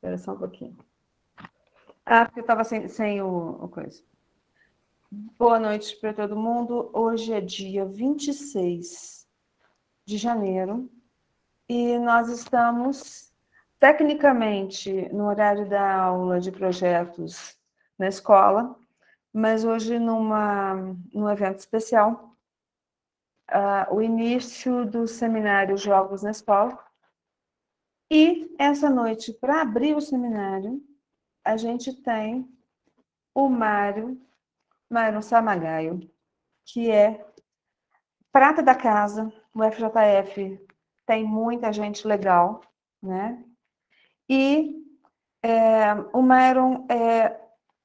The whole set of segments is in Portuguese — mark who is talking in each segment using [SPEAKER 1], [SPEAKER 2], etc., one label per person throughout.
[SPEAKER 1] Espera só um pouquinho. Ah, porque eu estava sem o coisa. Boa noite para todo mundo. Hoje é dia 26 de janeiro e nós estamos, tecnicamente, no horário da aula de projetos na escola, mas hoje num evento especial, o início do seminário Jogos na Escola. E essa noite, para abrir o seminário, a gente tem o Mário Samagaio, que é prata da casa. O FJF tem muita gente legal, né? E o Myron é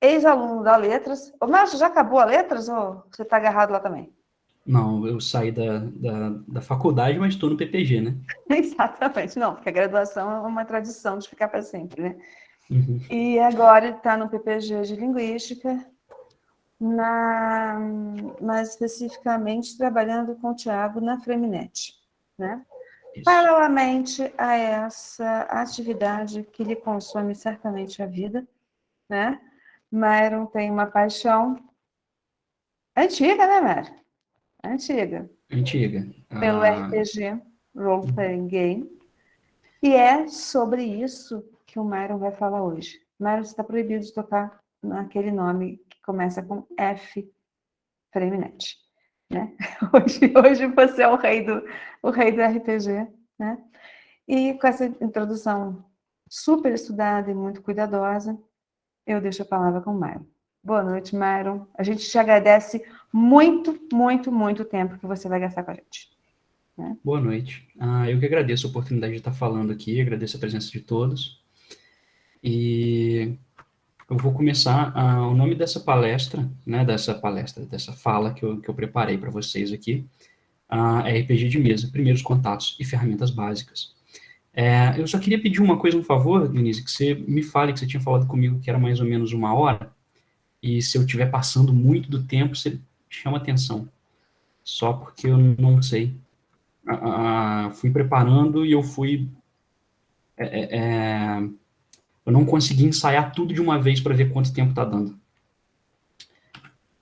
[SPEAKER 1] ex-aluno da Letras. Ô, Márcio, já acabou a Letras ou você está agarrado lá também?
[SPEAKER 2] Não, eu saí da faculdade, mas estou no PPG, né?
[SPEAKER 1] Exatamente, não, porque a graduação é uma tradição de ficar para sempre, né?
[SPEAKER 2] Uhum.
[SPEAKER 1] E agora ele está no PPG de Linguística, mais especificamente trabalhando com o Tiago na Freminet, né?
[SPEAKER 2] Isso.
[SPEAKER 1] Paralelamente a essa atividade que lhe consome certamente a vida, né? Myron tem uma paixão antiga, né, Myron? Antiga.
[SPEAKER 2] Antiga.
[SPEAKER 1] Pelo RPG, Role Playing Game. E é sobre isso que o Myron vai falar hoje. Myron está proibido de tocar naquele nome que começa com F, Freminet, né? Hoje você é o rei do RPG, né? E com essa introdução super estudada e muito cuidadosa, eu deixo a palavra com o Myron. Boa noite, Myron. A gente te agradece muito, muito, muito tempo que você vai gastar com a gente. Né?
[SPEAKER 2] Boa noite. Eu que agradeço a oportunidade de estar falando aqui, agradeço a presença de todos. E eu vou começar. O nome dessa palestra, né, dessa fala que eu preparei para vocês aqui, é RPG de mesa, primeiros contatos e ferramentas básicas. Eu só queria pedir uma coisa, um favor, Denise, que você me fale que você tinha falado comigo que era mais ou menos 1 hora, e se eu estiver passando muito do tempo, você chama atenção, só porque eu não sei. Fui preparando e eu fui. Eu não consegui ensaiar tudo de uma vez para ver quanto tempo está dando.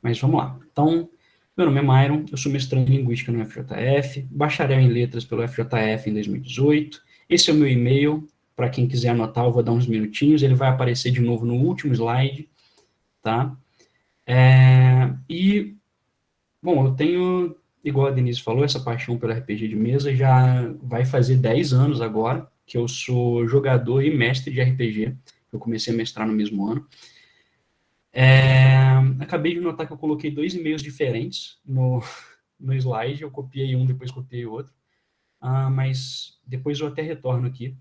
[SPEAKER 2] Mas vamos lá. Então, meu nome é Myron, eu sou mestrando em Linguística no FJF, bacharel em Letras pelo FJF em 2018. Esse é o meu e-mail, para quem quiser anotar, eu vou dar uns minutinhos, ele vai aparecer de novo no último slide, tá? Bom, eu tenho, igual a Denise falou, essa paixão pelo RPG de mesa já vai fazer 10 anos agora, que eu sou jogador e mestre de RPG. Eu comecei a mestrar no mesmo ano. Acabei de notar que eu coloquei 2 e-mails diferentes no slide, eu copiei um, depois copiei outro, mas depois eu até retorno aqui.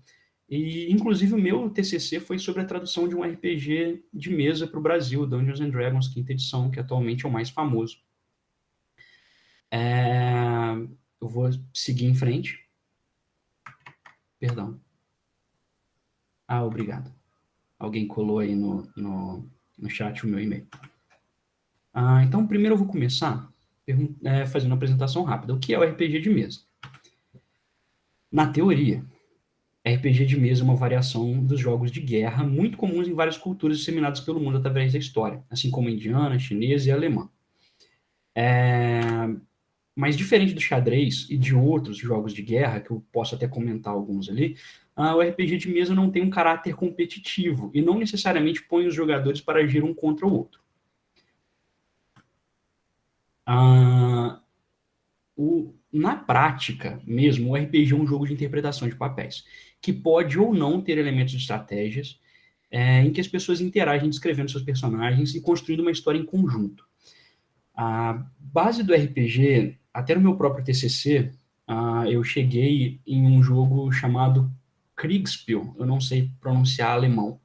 [SPEAKER 2] E, inclusive, o meu TCC foi sobre a tradução de um RPG de mesa para o Brasil, Dungeons and Dragons, quinta edição, que atualmente é o mais famoso. Eu vou seguir em frente. Perdão. Obrigado. Alguém colou aí no chat o meu e-mail. Então, primeiro eu vou começar fazendo uma apresentação rápida. O que é o RPG de mesa? Na teoria, RPG de mesa é uma variação dos jogos de guerra muito comuns em várias culturas disseminadas pelo mundo através da história, assim como indiana, chinesa e alemã. Mas diferente do xadrez e de outros jogos de guerra, que eu posso até comentar alguns ali, o RPG de mesa não tem um caráter competitivo e não necessariamente põe os jogadores para agir um contra o outro. Na prática mesmo, o RPG é um jogo de interpretação de papéis, que pode ou não ter elementos de estratégias, em que as pessoas interagem descrevendo seus personagens e construindo uma história em conjunto. A base do RPG, até no meu próprio TCC, eu cheguei em um jogo chamado Kriegspiel, eu não sei pronunciar alemão,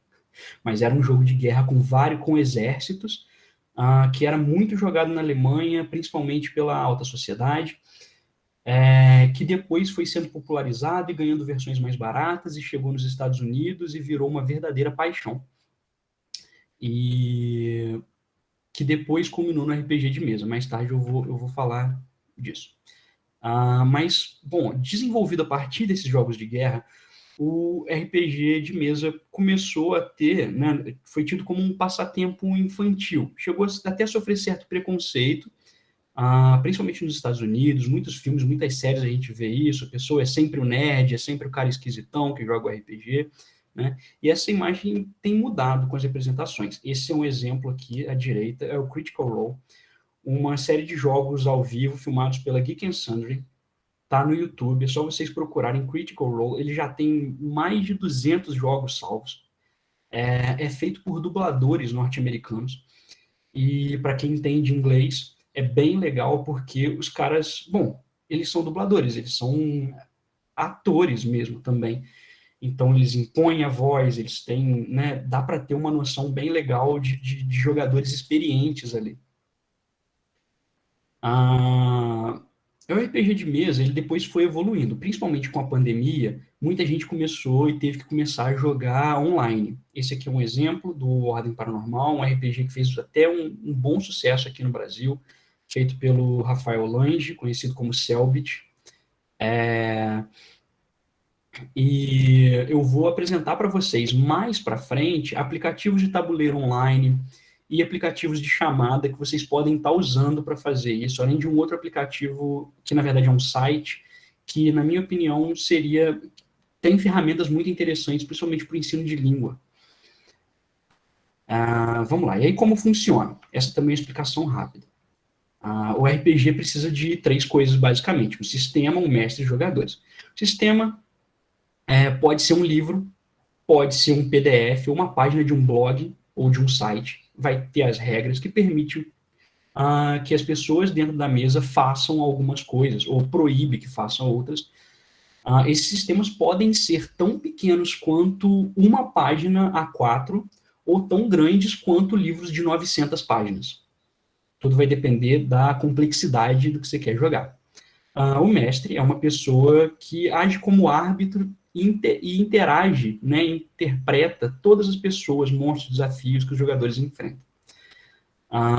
[SPEAKER 2] mas era um jogo de guerra com exércitos, que era muito jogado na Alemanha, principalmente pela alta sociedade, que depois foi sendo popularizado e ganhando versões mais baratas e chegou nos Estados Unidos e virou uma verdadeira paixão. E que depois culminou no RPG de mesa. Mais tarde eu vou falar disso. Mas, bom, desenvolvido a partir desses jogos de guerra, o RPG de mesa começou a ter, né, foi tido como um passatempo infantil. Chegou até a sofrer certo preconceito, principalmente nos Estados Unidos, muitos filmes, muitas séries a gente vê isso, a pessoa é sempre o nerd, é sempre o cara esquisitão que joga o RPG, né? E essa imagem tem mudado com as representações. Esse é um exemplo aqui, à direita, é o Critical Role, uma série de jogos ao vivo filmados pela Geek and Sundry. Tá no YouTube, é só vocês procurarem Critical Role, ele já tem mais de 200 jogos salvos. É feito por dubladores norte-americanos. E para quem entende inglês, é bem legal porque os caras, bom, eles são dubladores, eles são atores mesmo também. Então eles impõem a voz, eles têm, né, dá para ter uma noção bem legal de jogadores experientes ali. O RPG de mesa, ele depois foi evoluindo, principalmente com a pandemia, muita gente começou e teve que começar a jogar online. Esse aqui é um exemplo do Ordem Paranormal, um RPG que fez até um bom sucesso aqui no Brasil, feito pelo Rafael Lange, conhecido como Selbit. E eu vou apresentar para vocês mais para frente aplicativos de tabuleiro online e aplicativos de chamada que vocês podem estar usando para fazer isso, além de um outro aplicativo que na verdade é um site que, na minha opinião, tem ferramentas muito interessantes, principalmente para o ensino de língua. Vamos lá. E aí como funciona? Essa também é uma explicação rápida. O RPG precisa de 3 coisas basicamente: um sistema, um mestre e jogadores. O sistema pode ser um livro, pode ser um PDF, ou uma página de um blog ou de um site. Vai ter as regras que permitem que as pessoas dentro da mesa façam algumas coisas, ou proíbe que façam outras. Esses sistemas podem ser tão pequenos quanto uma página A4, ou tão grandes quanto livros de 900 páginas. Tudo vai depender da complexidade do que você quer jogar. O mestre é uma pessoa que age como árbitro e interage, né, interpreta todas as pessoas, monstros, desafios que os jogadores enfrentam.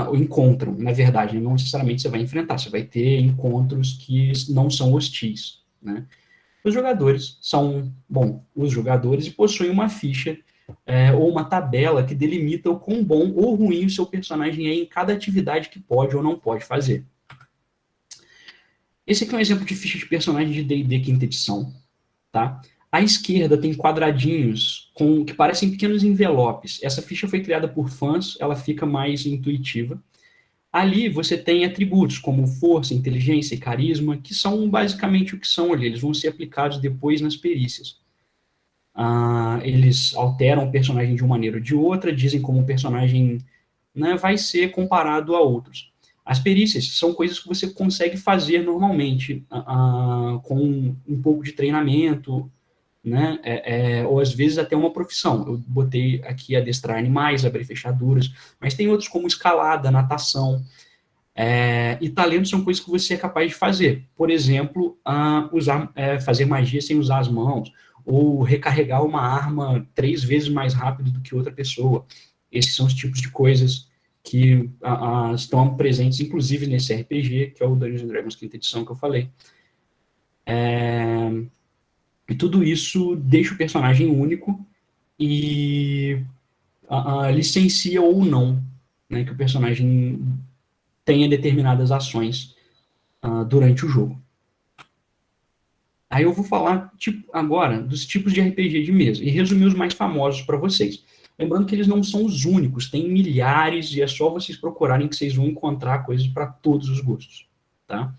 [SPEAKER 2] Ou encontram, na verdade, não necessariamente você vai enfrentar, você vai ter encontros que não são hostis, né? Os jogadores são, os jogadores e possuem uma ficha ou uma tabela que delimita o quão bom ou ruim o seu personagem é em cada atividade que pode ou não pode fazer. Esse aqui é um exemplo de ficha de personagem de D&D quinta edição, tá? À esquerda tem quadradinhos que parecem pequenos envelopes. Essa ficha foi criada por fãs, ela fica mais intuitiva. Ali você tem atributos como força, inteligência e carisma, que são basicamente o que são ali. Eles vão ser aplicados depois nas perícias. Eles alteram o personagem de uma maneira ou de outra, dizem como o personagem, né, vai ser comparado a outros. As perícias são coisas que você consegue fazer normalmente, com um pouco de treinamento, né? Ou às vezes até uma profissão. Eu botei aqui adestrar animais, abrir fechaduras, mas tem outros como escalada, natação. E talentos são coisas que você é capaz de fazer. Por exemplo, fazer magia sem usar as mãos, ou recarregar uma arma 3 vezes mais rápido do que outra pessoa. Esses são os tipos de coisas que estão presentes, inclusive, nesse RPG, que é o Dungeons & Dragons quinta edição que eu falei. E tudo isso deixa o personagem único e licencia ou não, né, que o personagem tenha determinadas ações durante o jogo. Aí eu vou falar agora dos tipos de RPG de mesa e resumir os mais famosos para vocês. Lembrando que eles não são os únicos, tem milhares e é só vocês procurarem que vocês vão encontrar coisas para todos os gostos, tá?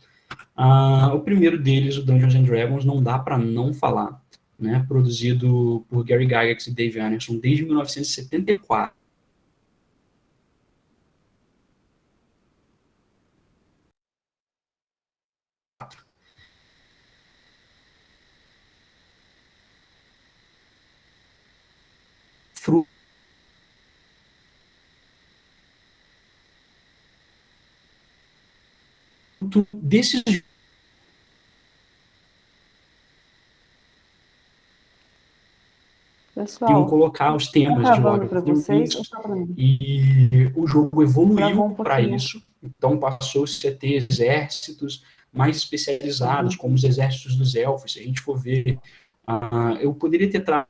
[SPEAKER 2] O primeiro deles, o Dungeons & Dragons, não dá para não falar, né? Produzido por Gary Gygax e Dave Anderson desde 1974. Fruto desses iam
[SPEAKER 1] Pessoal,
[SPEAKER 2] colocar os temas de Lord
[SPEAKER 1] travando para
[SPEAKER 2] of the
[SPEAKER 1] vocês ou
[SPEAKER 2] Rings,
[SPEAKER 1] só para mim?
[SPEAKER 2] e o jogo
[SPEAKER 1] Travou
[SPEAKER 2] evoluiu
[SPEAKER 1] um
[SPEAKER 2] para
[SPEAKER 1] pouquinho.
[SPEAKER 2] isso, então passou-se a ter exércitos mais especializados,
[SPEAKER 1] Uhum.
[SPEAKER 2] como os exércitos dos elfos. Se a gente for ver Eu poderia ter trago.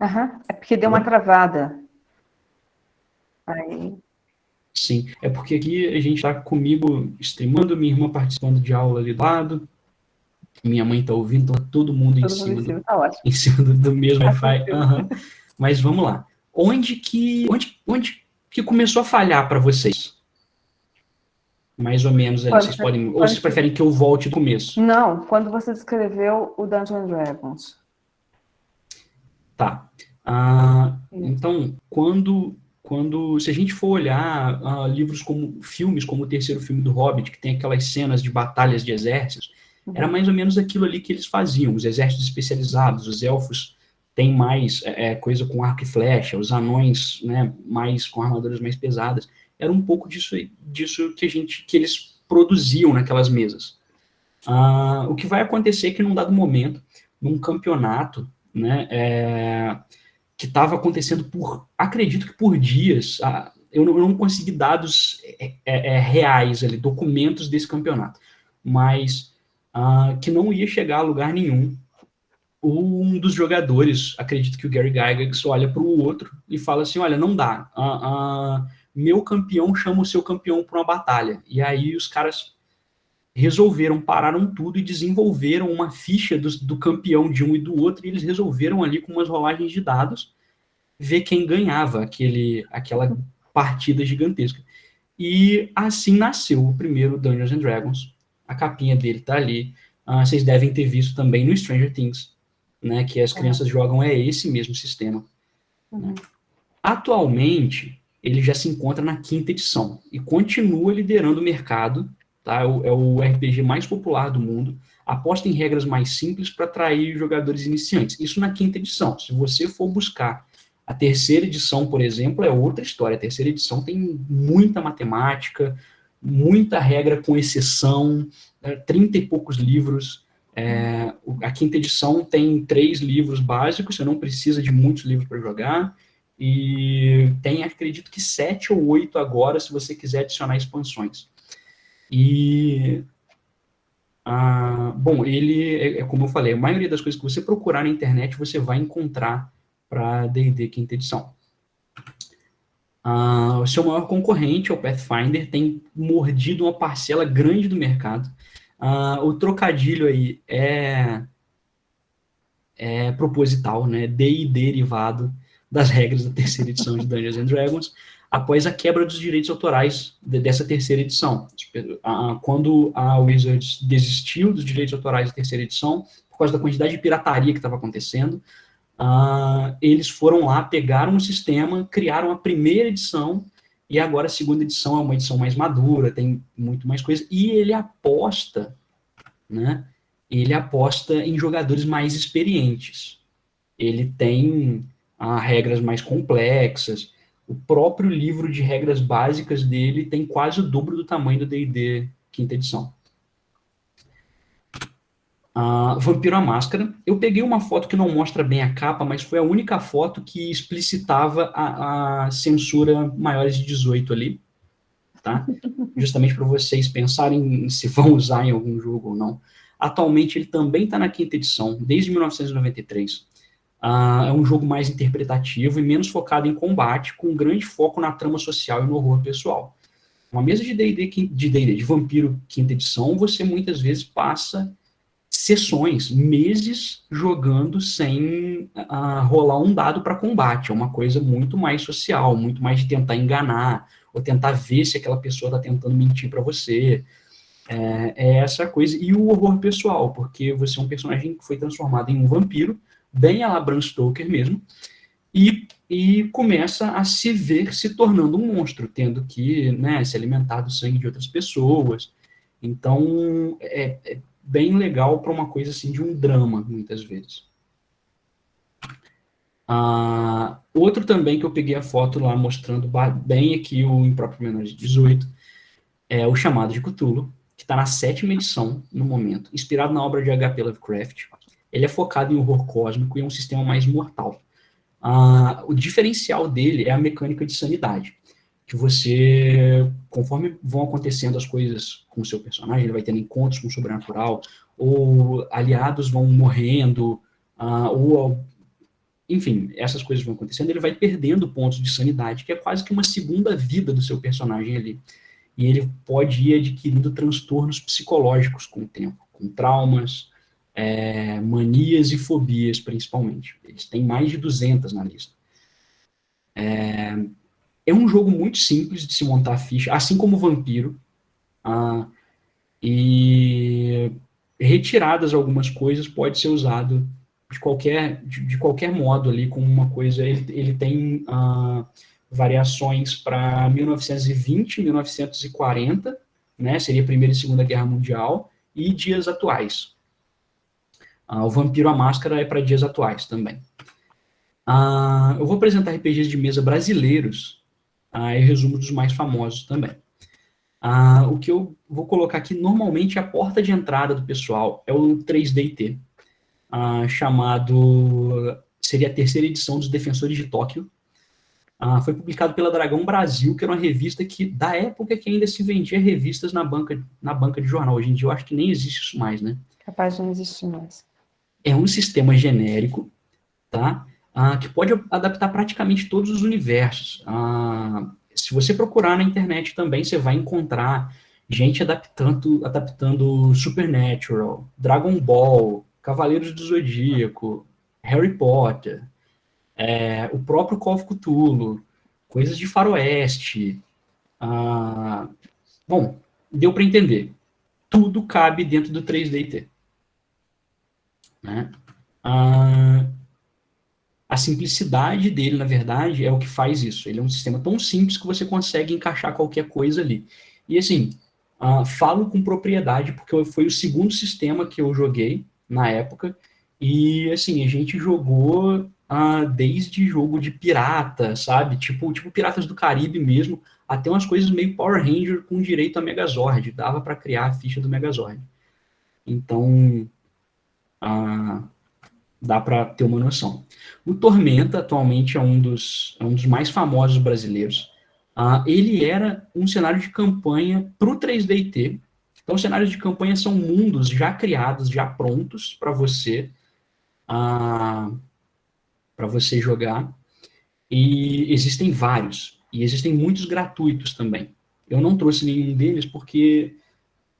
[SPEAKER 1] Aham. É porque deu uma travada. Aí,
[SPEAKER 2] Sim, é porque aqui a gente está comigo streamando, minha irmã participando de aula ali do lado, minha mãe está ouvindo, tá todo mundo em
[SPEAKER 1] todo mundo em
[SPEAKER 2] cima
[SPEAKER 1] cima, tá ótimo.
[SPEAKER 2] em cima do mesmo
[SPEAKER 1] Tá
[SPEAKER 2] Wi-Fi.
[SPEAKER 1] tranquilo.
[SPEAKER 2] Aham. Mas vamos lá. Onde que começou a falhar para vocês? Mais ou menos ali.
[SPEAKER 1] Quando
[SPEAKER 2] Vocês
[SPEAKER 1] você,
[SPEAKER 2] podem, ou
[SPEAKER 1] quando
[SPEAKER 2] vocês
[SPEAKER 1] você-
[SPEAKER 2] preferem que eu volte do começo?
[SPEAKER 1] Não, quando você descreveu o Dungeons and Dragons.
[SPEAKER 2] Tá.
[SPEAKER 1] Isso.
[SPEAKER 2] Então, se a gente for olhar livros como filmes, como o terceiro filme do Hobbit, que tem aquelas cenas de batalhas de exércitos, era
[SPEAKER 1] Uhum.
[SPEAKER 2] mais ou menos aquilo ali que eles faziam. Os exércitos especializados, os elfos têm mais coisa com arco e flecha, os anões, né, mais com armaduras mais pesadas. Era um pouco disso que eles produziam naquelas mesas. O que vai acontecer é que num dado momento, num campeonato, né, que estava acontecendo acredito que por dias, eu não consegui dados reais ali, documentos desse campeonato, mas que não ia chegar a lugar nenhum. Um dos jogadores, acredito que o Gary Gygax, olha para o outro e fala assim, olha, não dá, meu campeão chama o seu campeão para uma batalha, e aí os caras pararam tudo e desenvolveram uma ficha do campeão de um e do outro, e eles resolveram ali com umas rolagens de dados ver quem ganhava aquela partida gigantesca. E assim nasceu o primeiro Dungeons and Dragons. A capinha dele tá ali. Vocês devem ter visto também no Stranger Things, né, que as
[SPEAKER 1] É.
[SPEAKER 2] crianças jogam esse mesmo sistema. Né?
[SPEAKER 1] Uhum.
[SPEAKER 2] Atualmente, ele já se encontra na quinta edição e continua liderando o mercado. Tá? É o RPG mais popular do mundo. Aposta em regras mais simples para atrair jogadores iniciantes. Isso na quinta edição. Se você for buscar a terceira edição, por exemplo, é outra história. A terceira edição tem muita matemática, muita regra com exceção, 30 e poucos livros. A quinta edição tem 3 livros básicos, você não precisa de muitos livros para jogar. E tem, acredito que 7 ou 8 agora, se você quiser adicionar expansões. E, bom, ele, como eu falei, a maioria das coisas que você procurar na internet, você vai encontrar para D&D quinta edição. O seu maior concorrente, o Pathfinder, tem mordido uma parcela grande do mercado. O trocadilho aí é proposital, né? D&D derivado das regras da terceira edição de Dungeons and Dragons, após a quebra dos direitos autorais dessa terceira edição. Quando a Wizards desistiu dos direitos autorais da terceira edição, por causa da quantidade de pirataria que estava acontecendo, eles foram lá, pegaram o sistema, criaram a primeira edição, e agora a segunda edição é uma edição mais madura, tem muito mais coisa, e ele aposta, né? Ele aposta em jogadores mais experientes. Ele tem regras mais complexas. O próprio livro de regras básicas dele tem quase o dobro do tamanho do D&D quinta edição. Vampiro à Máscara. Eu peguei uma foto que não mostra bem a capa, mas foi a única foto que explicitava a censura maiores de 18 ali, tá? Justamente para vocês pensarem se vão usar em algum jogo ou não. Atualmente ele também está na quinta edição, desde 1993. É um jogo mais interpretativo e menos focado em combate, com um grande foco na trama social e no horror pessoal. Uma mesa de D&D, de Vampiro quinta edição, você muitas vezes passa sessões, meses jogando sem rolar um dado para combate. É uma coisa muito mais social, muito mais de tentar enganar, ou tentar ver se aquela pessoa está tentando mentir para você. É essa coisa. E o horror pessoal, porque você é um personagem que foi transformado em um vampiro, bem a la Bram Stoker mesmo, e começa a se ver se tornando um monstro, tendo que, né, se alimentar do sangue de outras pessoas. Então, é bem legal para uma coisa assim de um drama, muitas vezes. Outro também que eu peguei a foto lá mostrando bem aqui o Impróprio Menor de 18 é o Chamado de Cthulhu, que está na 7ª edição no momento, inspirado na obra de H.P. Lovecraft. Ele é focado em horror cósmico e é um sistema mais mortal. O diferencial dele é a mecânica de sanidade, que você, conforme vão acontecendo as coisas com o seu personagem, ele vai tendo encontros com o sobrenatural, ou aliados vão morrendo, ou enfim, essas coisas vão acontecendo, ele vai perdendo pontos de sanidade, que é quase que uma segunda vida do seu personagem ali. E ele pode ir adquirindo transtornos psicológicos com o tempo, com traumas, manias e fobias, principalmente. Eles têm mais de 200 na lista. É um jogo muito simples de se montar a ficha, assim como o Vampiro, e retiradas algumas coisas, pode ser usado de qualquer modo ali, como uma coisa. Ele tem variações para 1920, 1940, né, seria a Primeira e Segunda Guerra Mundial, e dias atuais. O Vampiro à Máscara é para dias atuais também. Eu vou apresentar RPGs de mesa brasileiros, e resumo dos mais famosos também. O que eu vou colocar aqui, normalmente, a porta de entrada do pessoal é o 3DT, chamado... Seria a terceira edição dos Defensores de Tóquio. Foi publicado pela Dragão Brasil, que era uma revista que, da época que ainda se vendia revistas na banca de jornal. Hoje em dia, eu acho que nem existe isso mais, né?
[SPEAKER 1] Capaz de não existir mais.
[SPEAKER 2] É um sistema genérico, tá? Que pode adaptar praticamente todos os universos. Se você procurar na internet também, você vai encontrar gente adaptando Supernatural, Dragon Ball, Cavaleiros do Zodíaco, Harry Potter, o próprio Call of Cthulhu, coisas de faroeste. Bom, deu para entender. Tudo cabe dentro do 3DT. Né? A simplicidade dele, na verdade, é o que faz isso. Ele é um sistema tão simples que você consegue encaixar qualquer coisa ali. E assim, falo com propriedade, porque foi o segundo sistema que eu joguei na época, e assim, a gente jogou desde jogo de pirata, sabe? Tipo Piratas do Caribe mesmo, até umas coisas meio Power Ranger com direito a Megazord. Dava para criar a ficha do Megazord. Então, dá para ter uma noção. O Tormenta, atualmente, é um dos mais famosos brasileiros. Ele era um cenário de campanha para o 3DT. Então, os cenários de campanha são mundos já criados, já prontos para você jogar. E existem vários. E existem muitos gratuitos também. Eu não trouxe nenhum deles porque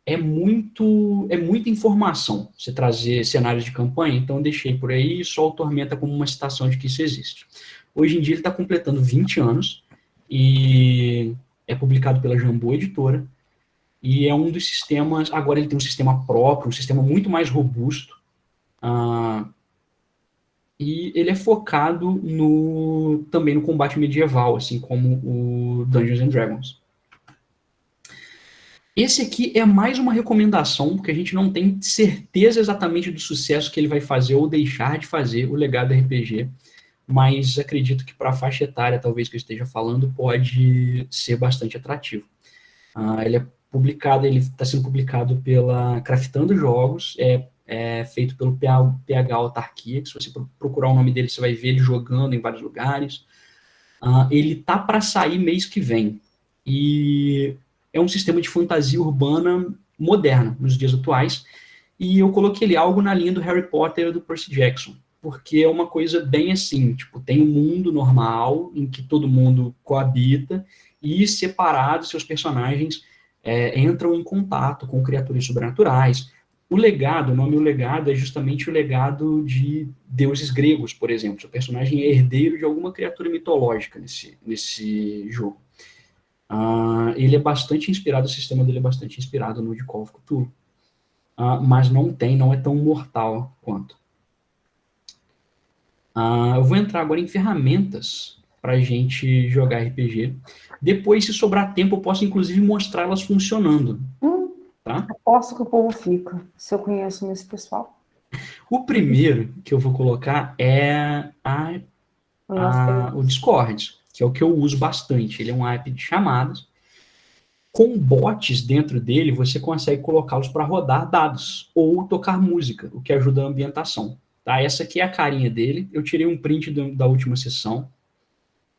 [SPEAKER 2] é muita informação você trazer cenários de campanha, então eu deixei por aí e só o Tormenta como uma citação de que isso existe. Hoje em dia ele está completando 20 anos e é publicado pela Jambô Editora e é um dos sistemas, agora ele tem um sistema próprio, um sistema muito mais robusto, e ele é focado também no combate medieval, assim como o Dungeons and Dragons. Esse aqui é mais uma recomendação, porque a gente não tem certeza exatamente do sucesso que ele vai fazer ou deixar de fazer, o Legado RPG, mas acredito que para a faixa etária, talvez que eu esteja falando, pode ser bastante atrativo. Ele está sendo publicado pela Craftando Jogos, é feito pelo PH Autarquia, que se você procurar o nome dele, você vai ver ele jogando em vários lugares. Ele tá para sair mês que vem, e é um sistema de fantasia urbana moderna, nos dias atuais, e eu coloquei ali algo na linha do Harry Potter e do Percy Jackson, porque é uma coisa bem assim, tipo, tem um mundo normal, em que todo mundo coabita, e separados, seus personagens entram em contato com criaturas sobrenaturais. O nome O Legado é justamente o legado de deuses gregos, por exemplo. Seu personagem é herdeiro de alguma criatura mitológica nesse jogo. Ele é bastante inspirado, o sistema dele é bastante inspirado no de Call of Cthulhu, mas não é tão mortal quanto. Eu vou entrar agora em ferramentas para a gente jogar RPG. Depois, se sobrar tempo, eu posso inclusive mostrar elas funcionando. Tá?
[SPEAKER 1] Aposto que o povo fica, se eu conheço esse pessoal.
[SPEAKER 2] O primeiro que eu vou colocar é o Discord, que é o que eu uso bastante. Ele é um app de chamadas. Com bots dentro dele, você consegue colocá-los para rodar dados ou tocar música, o que ajuda a ambientação. Tá? Essa aqui é a carinha dele. Eu tirei um print da última sessão.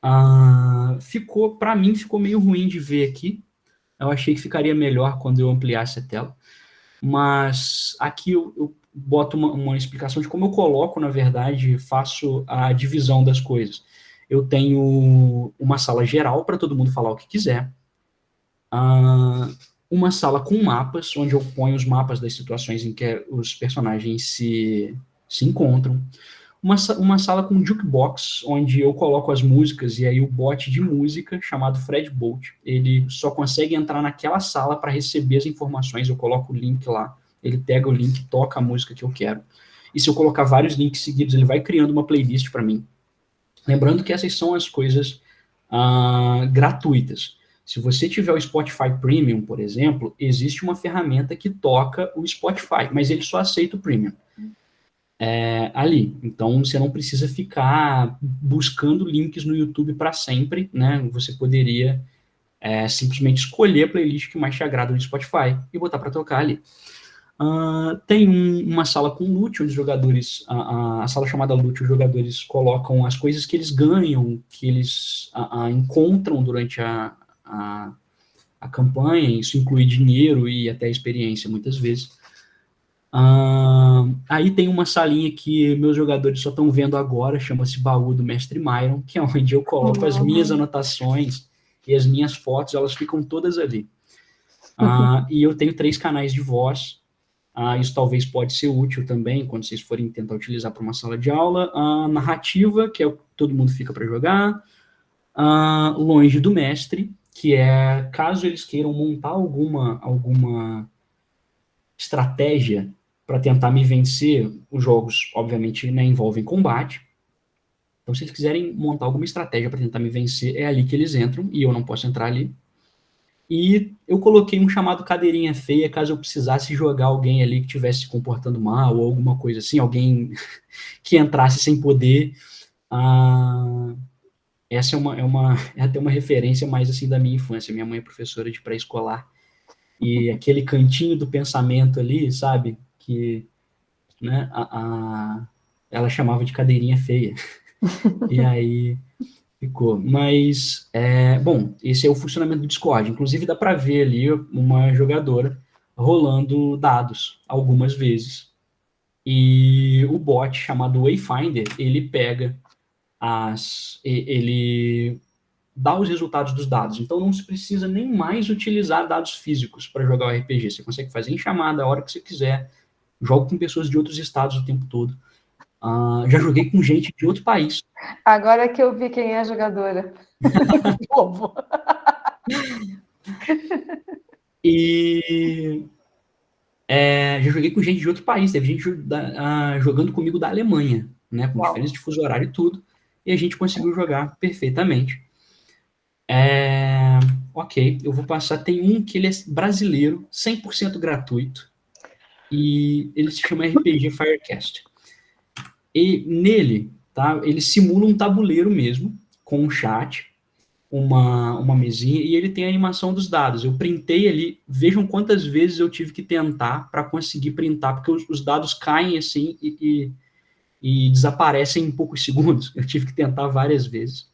[SPEAKER 2] Para mim, ficou meio ruim de ver aqui. Eu achei que ficaria melhor quando eu ampliasse a tela. Mas aqui eu boto uma explicação de como eu coloco, na verdade, faço a divisão das coisas. Eu tenho uma sala geral para todo mundo falar o que quiser. Uma sala com mapas, onde eu ponho os mapas das situações em que os personagens se encontram. Uma sala com jukebox, onde eu coloco as músicas, e aí o bot de música, chamado Fred Bolt, ele só consegue entrar naquela sala para receber as informações. Eu coloco o link lá, ele pega o link, toca a música que eu quero. E se eu colocar vários links seguidos, ele vai criando uma playlist para mim. Lembrando que essas são as coisas gratuitas. Se você tiver o Spotify Premium, por exemplo, existe uma ferramenta que toca o Spotify, mas ele só aceita o Premium ali. Então, você não precisa ficar buscando links no YouTube para sempre, né? Você poderia simplesmente escolher a playlist que mais te agrada no Spotify e botar para tocar ali. Tem uma sala com loot, onde os jogadores, a sala chamada loot, os jogadores colocam as coisas que eles ganham, que eles encontram durante a campanha. Isso inclui dinheiro e até experiência, muitas vezes. Aí tem uma salinha que meus jogadores só estão vendo agora, chama-se Baú do Mestre Myron, que é onde eu coloco as minhas anotações e as minhas fotos, elas ficam todas ali. E eu tenho 3 canais de voz. Isso talvez pode ser útil também quando vocês forem tentar utilizar para uma sala de aula. Narrativa, que é o que todo mundo fica para jogar. Longe do Mestre, que é caso eles queiram montar alguma estratégia para tentar me vencer. Os jogos, obviamente, né, envolvem combate. Então, se eles quiserem montar alguma estratégia para tentar me vencer, é ali que eles entram, e eu não posso entrar ali. E eu coloquei um chamado cadeirinha feia, caso eu precisasse jogar alguém ali que estivesse se comportando mal, ou alguma coisa assim, alguém que entrasse sem poder. Essa é até uma referência mais assim da minha infância. Minha mãe é professora de pré-escolar, e aquele cantinho do pensamento ali, sabe, que, né, ela chamava de cadeirinha feia. E aí ficou. Mas, bom, esse é o funcionamento do Discord. Inclusive, dá para ver ali uma jogadora rolando dados algumas vezes. E o bot chamado Wayfinder, ele pega ele dá os resultados dos dados. Então, não se precisa nem mais utilizar dados físicos para jogar o RPG. Você consegue fazer em chamada a hora que você quiser. Jogo com pessoas de outros estados o tempo todo. Já joguei com gente de outro país.
[SPEAKER 1] Agora que eu vi quem é a jogadora. Bobo.
[SPEAKER 2] E já joguei com gente de outro país. Teve gente jogando comigo da Alemanha, né, com diferença de fuso horário e tudo. E a gente conseguiu jogar perfeitamente. Ok, eu vou passar. Tem um que ele é brasileiro, 100% gratuito. E ele se chama RPG Firecast. E nele, tá, ele simula um tabuleiro mesmo, com um chat, uma mesinha, e ele tem a animação dos dados. Eu printei ali, vejam quantas vezes eu tive que tentar para conseguir printar, porque os dados caem assim e desaparecem em poucos segundos. Eu tive que tentar várias vezes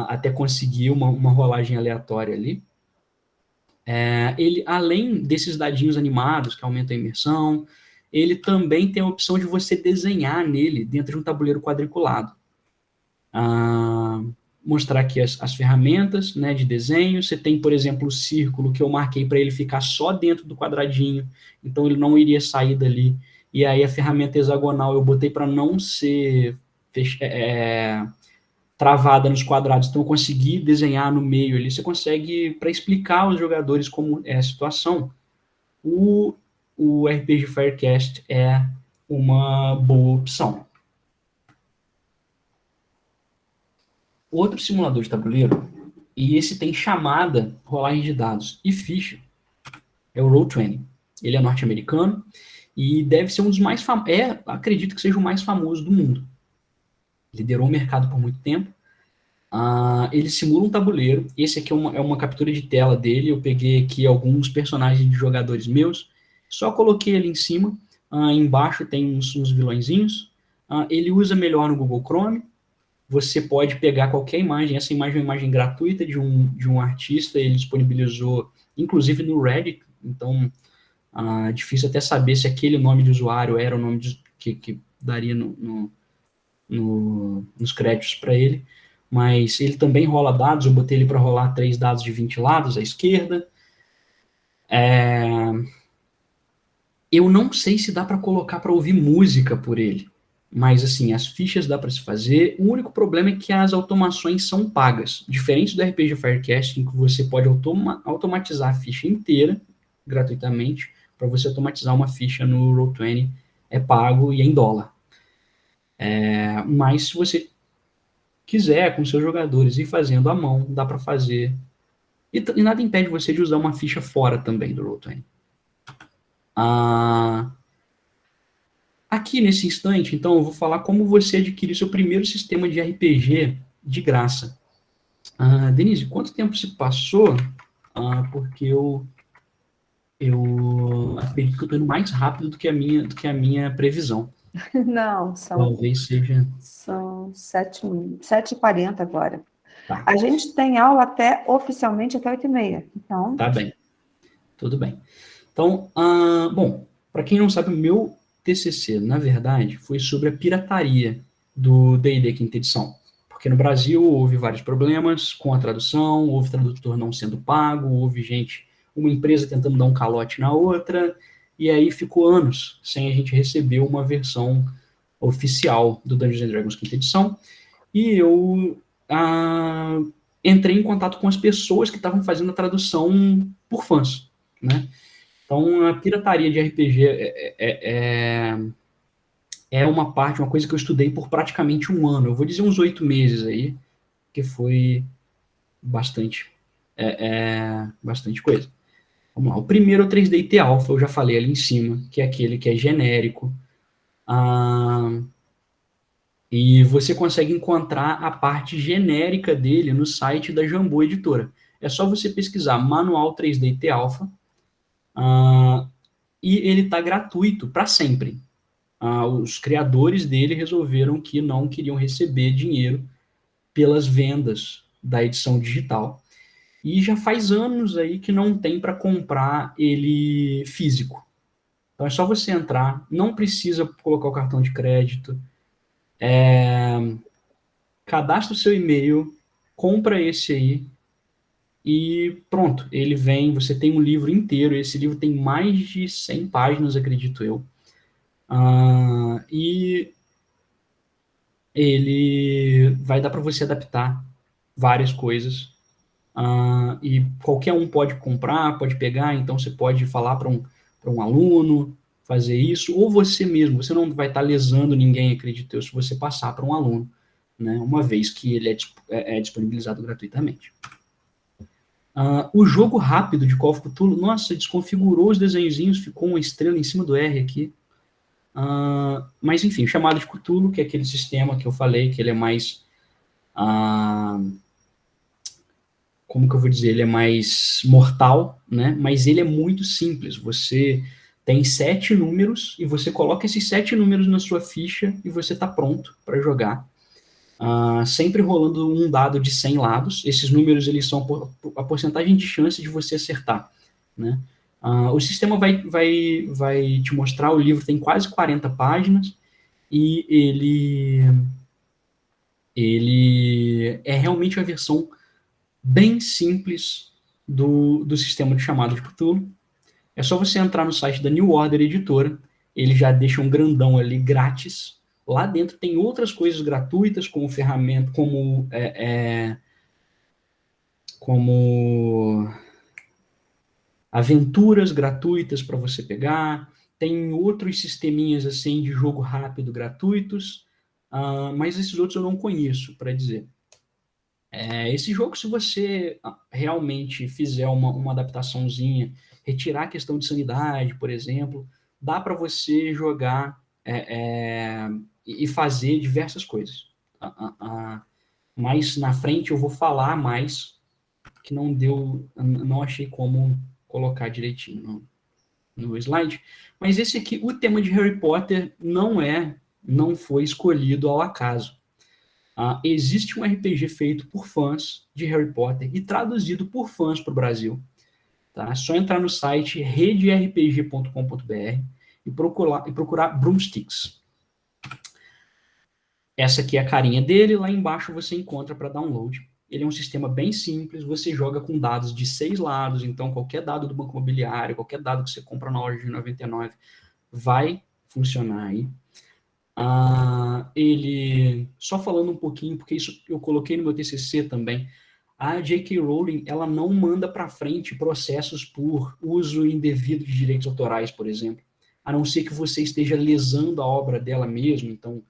[SPEAKER 2] até conseguir uma rolagem aleatória ali. Ele, além desses dadinhos animados que aumentam a imersão, ele também tem a opção de você desenhar nele dentro de um tabuleiro quadriculado. Mostrar aqui as ferramentas, né, de desenho. Você tem, por exemplo, o círculo que eu marquei para ele ficar só dentro do quadradinho, então ele não iria sair dali. E aí a ferramenta hexagonal eu botei para não ser travada nos quadrados, então eu consegui desenhar no meio ali. Você consegue, para explicar aos jogadores como é a situação, o RPG Firecast é uma boa opção. Outro simulador de tabuleiro, e esse tem chamada, rolagem de dados e ficha, é o Roll20. Ele é norte-americano e deve ser um dos mais famosos, acredito que seja o mais famoso do mundo. Liderou o mercado por muito tempo. Ele simula um tabuleiro. Esse aqui é uma captura de tela dele. Eu peguei aqui alguns personagens de jogadores meus, só coloquei ali em cima. Embaixo tem uns vilõezinhos. Ele usa melhor no Google Chrome. você pode pegar qualquer imagem. Essa imagem é uma imagem gratuita de um artista, ele disponibilizou, inclusive no Reddit, então difícil até saber se aquele nome de usuário era o nome que daria nos créditos para ele, mas ele também rola dados. Eu botei ele para rolar 3 dados de 20 lados à esquerda. Eu não sei se dá para colocar para ouvir música por ele, mas assim, as fichas dá para se fazer. O único problema é que as automações são pagas, diferente do RPG Firecast, em que você pode automatizar a ficha inteira gratuitamente. Para você automatizar uma ficha no Roll20 é pago e é em dólar. Mas se você quiser, com seus jogadores, ir fazendo à mão, dá para fazer. E nada impede você de usar uma ficha fora também do Roll20. Aqui nesse instante, então, eu vou falar como você adquirir seu primeiro sistema de RPG de graça. Denise, quanto tempo se passou? Porque eu acredito que eu estou indo mais rápido do que a minha previsão.
[SPEAKER 1] Não,
[SPEAKER 2] Talvez seja.
[SPEAKER 1] são 7h40 agora.
[SPEAKER 2] Tá.
[SPEAKER 1] A gente tem aula oficialmente até 8h30. Então...
[SPEAKER 2] Tá bem. Tudo bem. Então, bom, para quem não sabe, o meu TCC, na verdade, foi sobre a pirataria do D&D quinta edição. Porque no Brasil houve vários problemas com a tradução, houve tradutor não sendo pago, houve uma empresa tentando dar um calote na outra, e aí ficou anos sem a gente receber uma versão oficial do Dungeons & Dragons quinta edição, e eu entrei em contato com as pessoas que estavam fazendo a tradução por fãs, né? Então, a pirataria de RPG é uma coisa que eu estudei por praticamente um ano. Eu vou dizer uns 8 meses aí, que foi bastante, bastante coisa. Vamos lá. O primeiro é o 3D Alpha, eu já falei ali em cima, que é aquele que é genérico. E você consegue encontrar a parte genérica dele no site da Jambô Editora. É só você pesquisar Manual 3D Alpha, e ele está gratuito para sempre. Os criadores dele resolveram que não queriam receber dinheiro pelas vendas da edição digital. E já faz anos aí que não tem para comprar ele físico. Então é só você entrar, não precisa colocar o cartão de crédito, cadastra o seu e-mail, compra esse aí e pronto, ele vem, você tem um livro inteiro, esse livro tem mais de 100 páginas, acredito eu. E ele vai dar para você adaptar várias coisas. E qualquer um pode comprar, pode pegar, então você pode falar para um aluno fazer isso, ou você mesmo, você não vai estar lesando ninguém, acredito eu, se você passar para um aluno, né, uma vez que ele é disponibilizado gratuitamente. O jogo rápido de Call of Cthulhu, nossa, desconfigurou os desenhozinhos, ficou uma estrela em cima do R aqui. Mas enfim, o chamado de Cthulhu, que é aquele sistema que eu falei, que ele é mais... como que eu vou dizer? Ele é mais mortal, né? Mas ele é muito simples. Você tem 7 números e você coloca esses 7 números na sua ficha e você está pronto para jogar. Sempre rolando um dado de 100 lados. Esses números eles são a porcentagem de chance de você acertar, né? O sistema vai te mostrar, o livro tem quase 40 páginas e ele é realmente a versão bem simples do sistema de chamado de Cthulhu. É só você entrar no site da New Order Editora, ele já deixa um grandão ali grátis. Lá dentro tem outras coisas gratuitas, como ferramenta, como aventuras gratuitas para você pegar. Tem outros sisteminhas assim de jogo rápido gratuitos, mas esses outros eu não conheço, para dizer. Esse jogo, se você realmente fizer uma adaptaçãozinha, retirar a questão de sanidade, por exemplo, dá para você jogar e fazer diversas coisas. Mais na frente eu vou falar mais, que não achei como colocar direitinho no slide. Mas esse aqui, o tema de Harry Potter não foi escolhido ao acaso. Existe um RPG feito por fãs de Harry Potter e traduzido por fãs para o Brasil. Tá? É só entrar no site rederpg.com.br e procurar Broomsticks. Essa aqui é a carinha dele, lá embaixo você encontra para download. Ele é um sistema bem simples, você joga com dados de 6 lados, então qualquer dado do Banco Imobiliário, qualquer dado que você compra na loja de 99 vai funcionar aí. Ele, só falando um pouquinho, porque isso eu coloquei no meu TCC também, a J.K. Rowling, ela não manda para frente processos por uso indevido de direitos autorais, por exemplo, a não ser que você esteja lesando a obra dela mesmo. Então,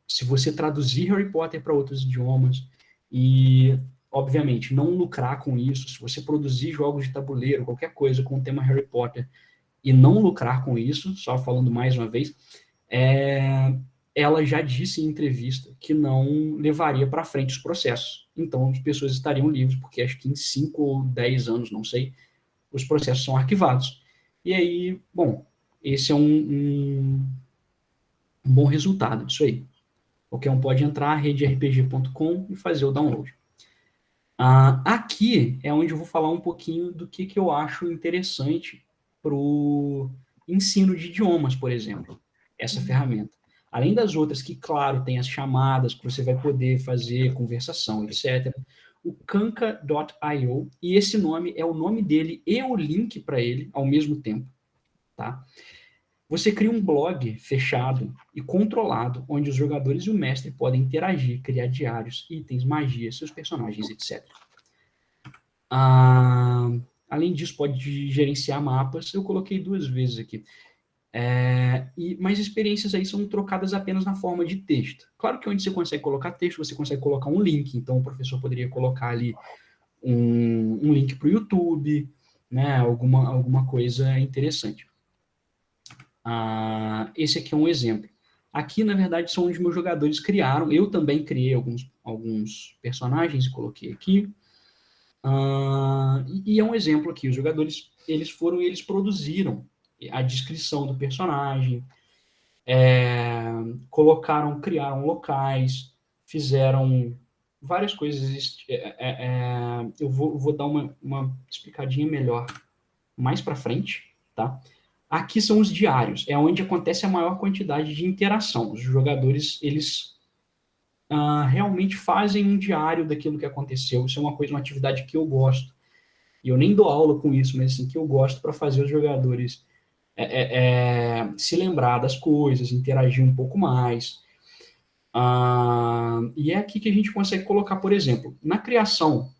[SPEAKER 2] se você traduzir Harry Potter para outros idiomas e, obviamente, não lucrar com isso, se você produzir jogos de tabuleiro, qualquer coisa com o tema Harry Potter e não lucrar com isso, só falando mais uma vez, ela já disse em entrevista que não levaria para frente os processos. Então, as pessoas estariam livres, porque acho que em 5 ou 10 anos, não sei, os processos são arquivados. E aí, bom, esse é um bom resultado disso aí. Qualquer um pode entrar, rederpg.com e fazer o download. Aqui é onde eu vou falar um pouquinho do que eu acho interessante para o ensino de idiomas, por exemplo, essa ferramenta. Além das outras que, claro, tem as chamadas que você vai poder fazer conversação, etc. O Kanka.io, e esse nome é o nome dele e o link para ele ao mesmo tempo, tá? Você cria um blog fechado e controlado, onde os jogadores e o mestre podem interagir, criar diários, itens, magias, seus personagens, etc. Além disso, pode gerenciar mapas. Eu coloquei 2 vezes aqui. Mas experiências aí são trocadas apenas na forma de texto. Claro que onde você consegue colocar texto, você consegue colocar um link. Então, o professor poderia colocar ali um link para o YouTube, né, alguma coisa interessante. Esse aqui é um exemplo. Aqui, na verdade, são onde meus jogadores criaram. Eu também criei alguns personagens e coloquei aqui. E é um exemplo aqui. Os jogadores, eles produziram a descrição do personagem, criaram locais, fizeram várias coisas. Eu vou dar uma explicadinha melhor mais para frente, tá? Aqui são os diários, é onde acontece a maior quantidade de interação. Os jogadores, eles realmente fazem um diário daquilo que aconteceu. Isso é uma atividade que eu gosto. E eu nem dou aula com isso, mas assim, que eu gosto para fazer os jogadores se lembrar das coisas, interagir um pouco mais. E é aqui que a gente consegue colocar, por exemplo, na criação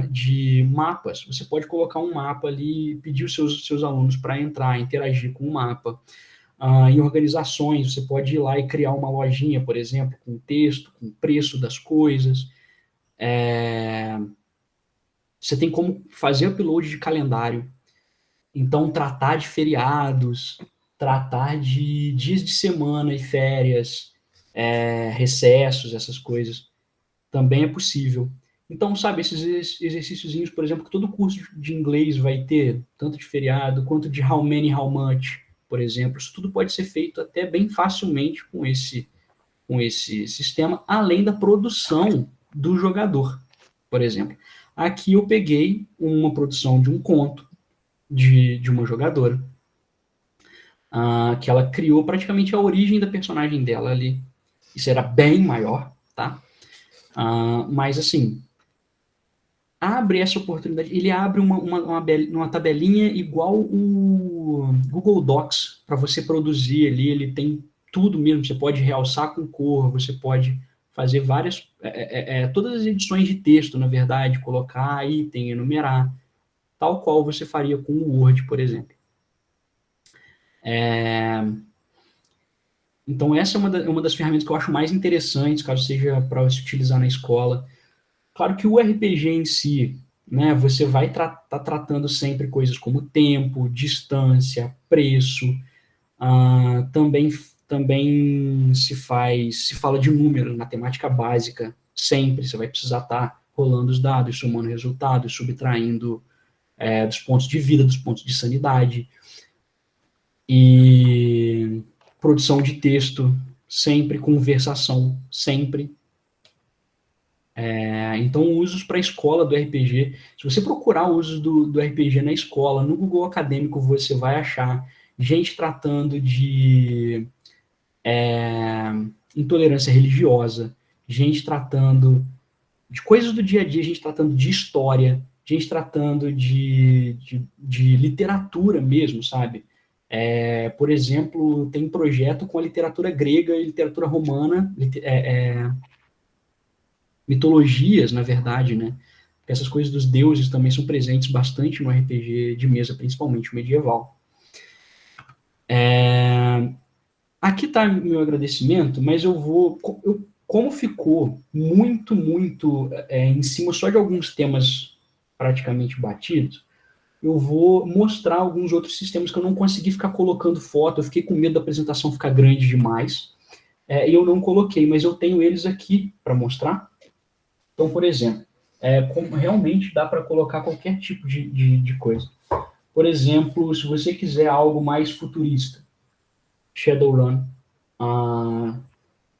[SPEAKER 2] de mapas, você pode colocar um mapa ali e pedir os seus alunos para entrar, interagir com o mapa. Em organizações, você pode ir lá e criar uma lojinha, por exemplo, com texto, com preço das coisas. Você tem como fazer upload de calendário. Então, tratar de feriados, tratar de dias de semana e férias, recessos, essas coisas, também é possível. Então, sabe, esses exercíciozinhos, por exemplo, que todo curso de inglês vai ter, tanto de feriado quanto de how many, how much, por exemplo, isso tudo pode ser feito até bem facilmente com esse sistema, além da produção do jogador, por exemplo. Aqui eu peguei uma produção de um conto de uma jogadora, que ela criou praticamente a origem da personagem dela ali. Isso era bem maior, tá? Mas, assim, abre essa oportunidade, ele abre uma tabelinha igual o Google Docs para você produzir ali, ele tem tudo mesmo, você pode realçar com cor, você pode fazer várias, todas as edições de texto, na verdade, colocar item, enumerar, tal qual você faria com o Word, por exemplo. Então, essa é uma das ferramentas que eu acho mais interessantes, caso seja para se utilizar na escola. Claro que o RPG em si, né, você vai estar tratando sempre coisas como tempo, distância, preço, também se fala de número, matemática básica, sempre, você vai precisar estar rolando os dados, somando resultados, subtraindo dos pontos de vida, dos pontos de sanidade, e produção de texto, sempre, conversação, sempre. Então, usos para a escola do RPG. Se você procurar usos do RPG na escola, no Google Acadêmico, você vai achar gente tratando de intolerância religiosa, gente tratando de coisas do dia a dia, gente tratando de história, gente tratando de literatura mesmo, sabe? Por exemplo, tem projeto com a literatura grega e literatura romana, mitologias, na verdade, né? Porque essas coisas dos deuses também são presentes bastante no RPG de mesa, principalmente o medieval. Aqui está meu agradecimento, mas como ficou muito em cima só de alguns temas praticamente batidos, eu vou mostrar alguns outros sistemas que eu não consegui ficar colocando foto, eu fiquei com medo da apresentação ficar grande demais, e eu não coloquei, mas eu tenho eles aqui para mostrar. Então, por exemplo, como realmente dá para colocar qualquer tipo de coisa. Por exemplo, se você quiser algo mais futurista, Shadowrun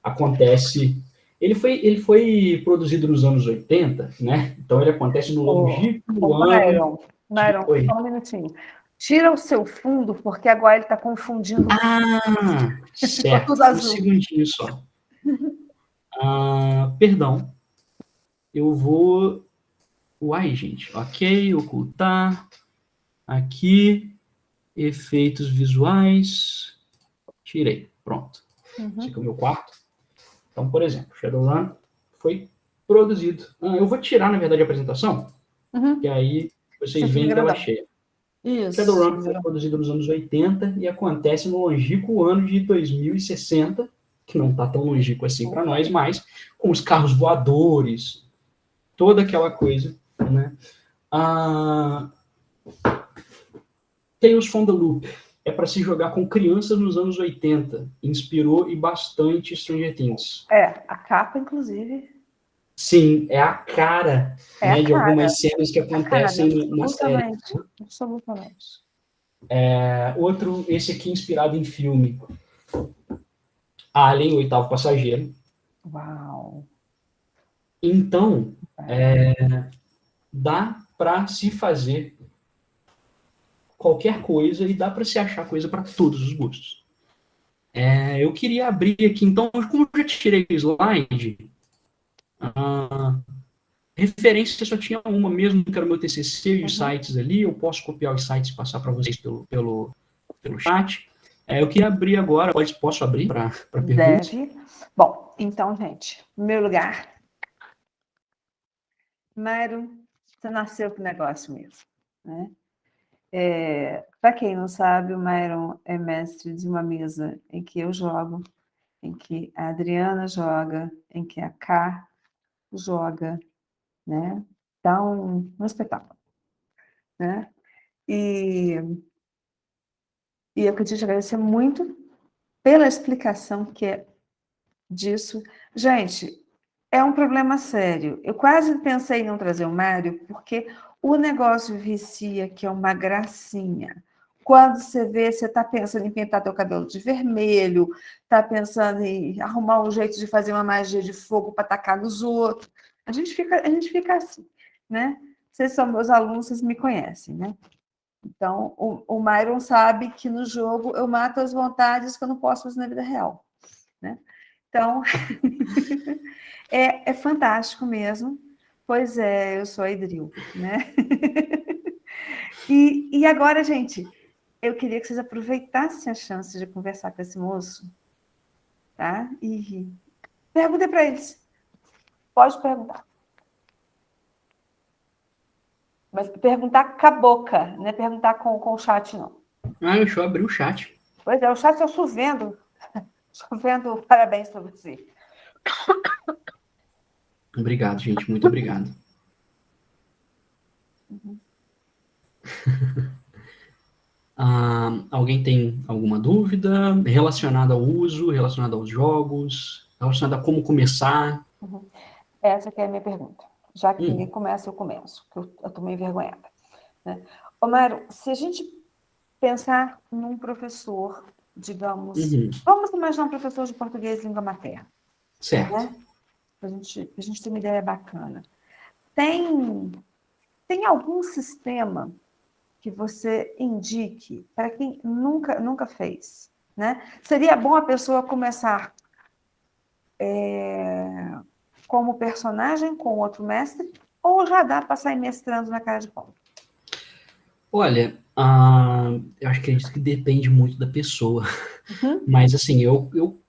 [SPEAKER 2] acontece. Ele foi produzido nos anos 80, né? Então ele acontece no longínquo ano de.
[SPEAKER 1] Myron,
[SPEAKER 2] Oi.
[SPEAKER 1] só um minutinho. Tira o seu fundo, porque agora ele está confundindo. Ficou tudo
[SPEAKER 2] Certo. Um
[SPEAKER 1] azul.
[SPEAKER 2] segundinho só. Perdão. Eu vou. Uai, gente. Ok, ocultar. Aqui. Efeitos visuais. Tirei. Pronto. Esse aqui é o meu quarto. Então, por exemplo, Shadowrun foi produzido. Eu vou tirar, na verdade, a apresentação, que aí vocês
[SPEAKER 1] Você fica
[SPEAKER 2] veem tela
[SPEAKER 1] grandão.
[SPEAKER 2] cheia.
[SPEAKER 1] Isso.
[SPEAKER 2] Shadowrun foi produzido nos anos 80 e acontece no longínquo ano de 2060, que não está tão longínquo assim para nós, mas com os carros voadores, toda aquela coisa, né? Tales from the Loop é para se jogar com crianças nos anos 80. Inspirou e bastante Stranger Things.
[SPEAKER 1] A capa, inclusive.
[SPEAKER 2] Sim, é a cara,
[SPEAKER 1] É a
[SPEAKER 2] de
[SPEAKER 1] cara.
[SPEAKER 2] algumas cenas que acontecem na série.
[SPEAKER 1] Absolutamente.
[SPEAKER 2] Outro, esse aqui inspirado em filme. Alien, o oitavo passageiro.
[SPEAKER 1] Uau.
[SPEAKER 2] Então, dá para se fazer qualquer coisa e dá para se achar coisa para todos os gostos. Eu queria abrir aqui, então, como eu já tirei o slide, referência só tinha uma mesmo, que era o meu TCC e os sites ali. Eu posso copiar os sites e passar para vocês pelo chat. Eu queria abrir agora, posso abrir para perguntas?
[SPEAKER 1] Deve. Bom, então, gente, no meu lugar, Myron, você nasceu com o negócio mesmo, né? Para quem não sabe, o Myron é mestre de uma mesa em que eu jogo, em que a Adriana joga, em que a Ká joga, né? Dá um espetáculo, né? E eu queria te agradecer muito pela explicação que é disso. Gente, é um problema sério. Eu quase pensei em não trazer o Mário, porque o negócio vicia, que é uma gracinha. Quando você vê, você está pensando em pintar teu cabelo de vermelho, está pensando em arrumar um jeito de fazer uma magia de fogo para atacar nos outros. A gente fica assim, né? Vocês são meus alunos, vocês me conhecem, né? Então, o Myron sabe que no jogo eu mato as vontades que eu não posso fazer na vida real, né? Então, é fantástico mesmo. Pois é, eu sou a Idril, né? E agora, gente, eu queria que vocês aproveitassem a chance de conversar com esse moço, tá? E perguntem para eles. Pode perguntar. Mas perguntar com a boca, não é perguntar com o chat, não.
[SPEAKER 2] Deixa eu abrir o chat.
[SPEAKER 1] Pois é, o chat eu estou vendo. Estou vendo parabéns para você.
[SPEAKER 2] Obrigado, gente. Muito obrigado. Alguém tem alguma dúvida relacionada ao uso, relacionada aos jogos, relacionada a como começar?
[SPEAKER 1] Essa que é a minha pergunta. Já que ninguém começa, eu começo, que eu estou meio envergonhada. Né? Mário, se a gente pensar num professor digamos,
[SPEAKER 2] Uhum.
[SPEAKER 1] vamos imaginar um professor de português de língua materna,
[SPEAKER 2] Certo.
[SPEAKER 1] né? Para a gente ter uma ideia bacana. Tem, tem algum sistema que você indique para quem nunca fez, né? Seria bom a pessoa começar como personagem com outro mestre, ou já dá para sair mestrando na cara de pau?
[SPEAKER 2] Olha, eu acredito que depende muito da pessoa.
[SPEAKER 1] Uhum,
[SPEAKER 2] Mas, assim, eu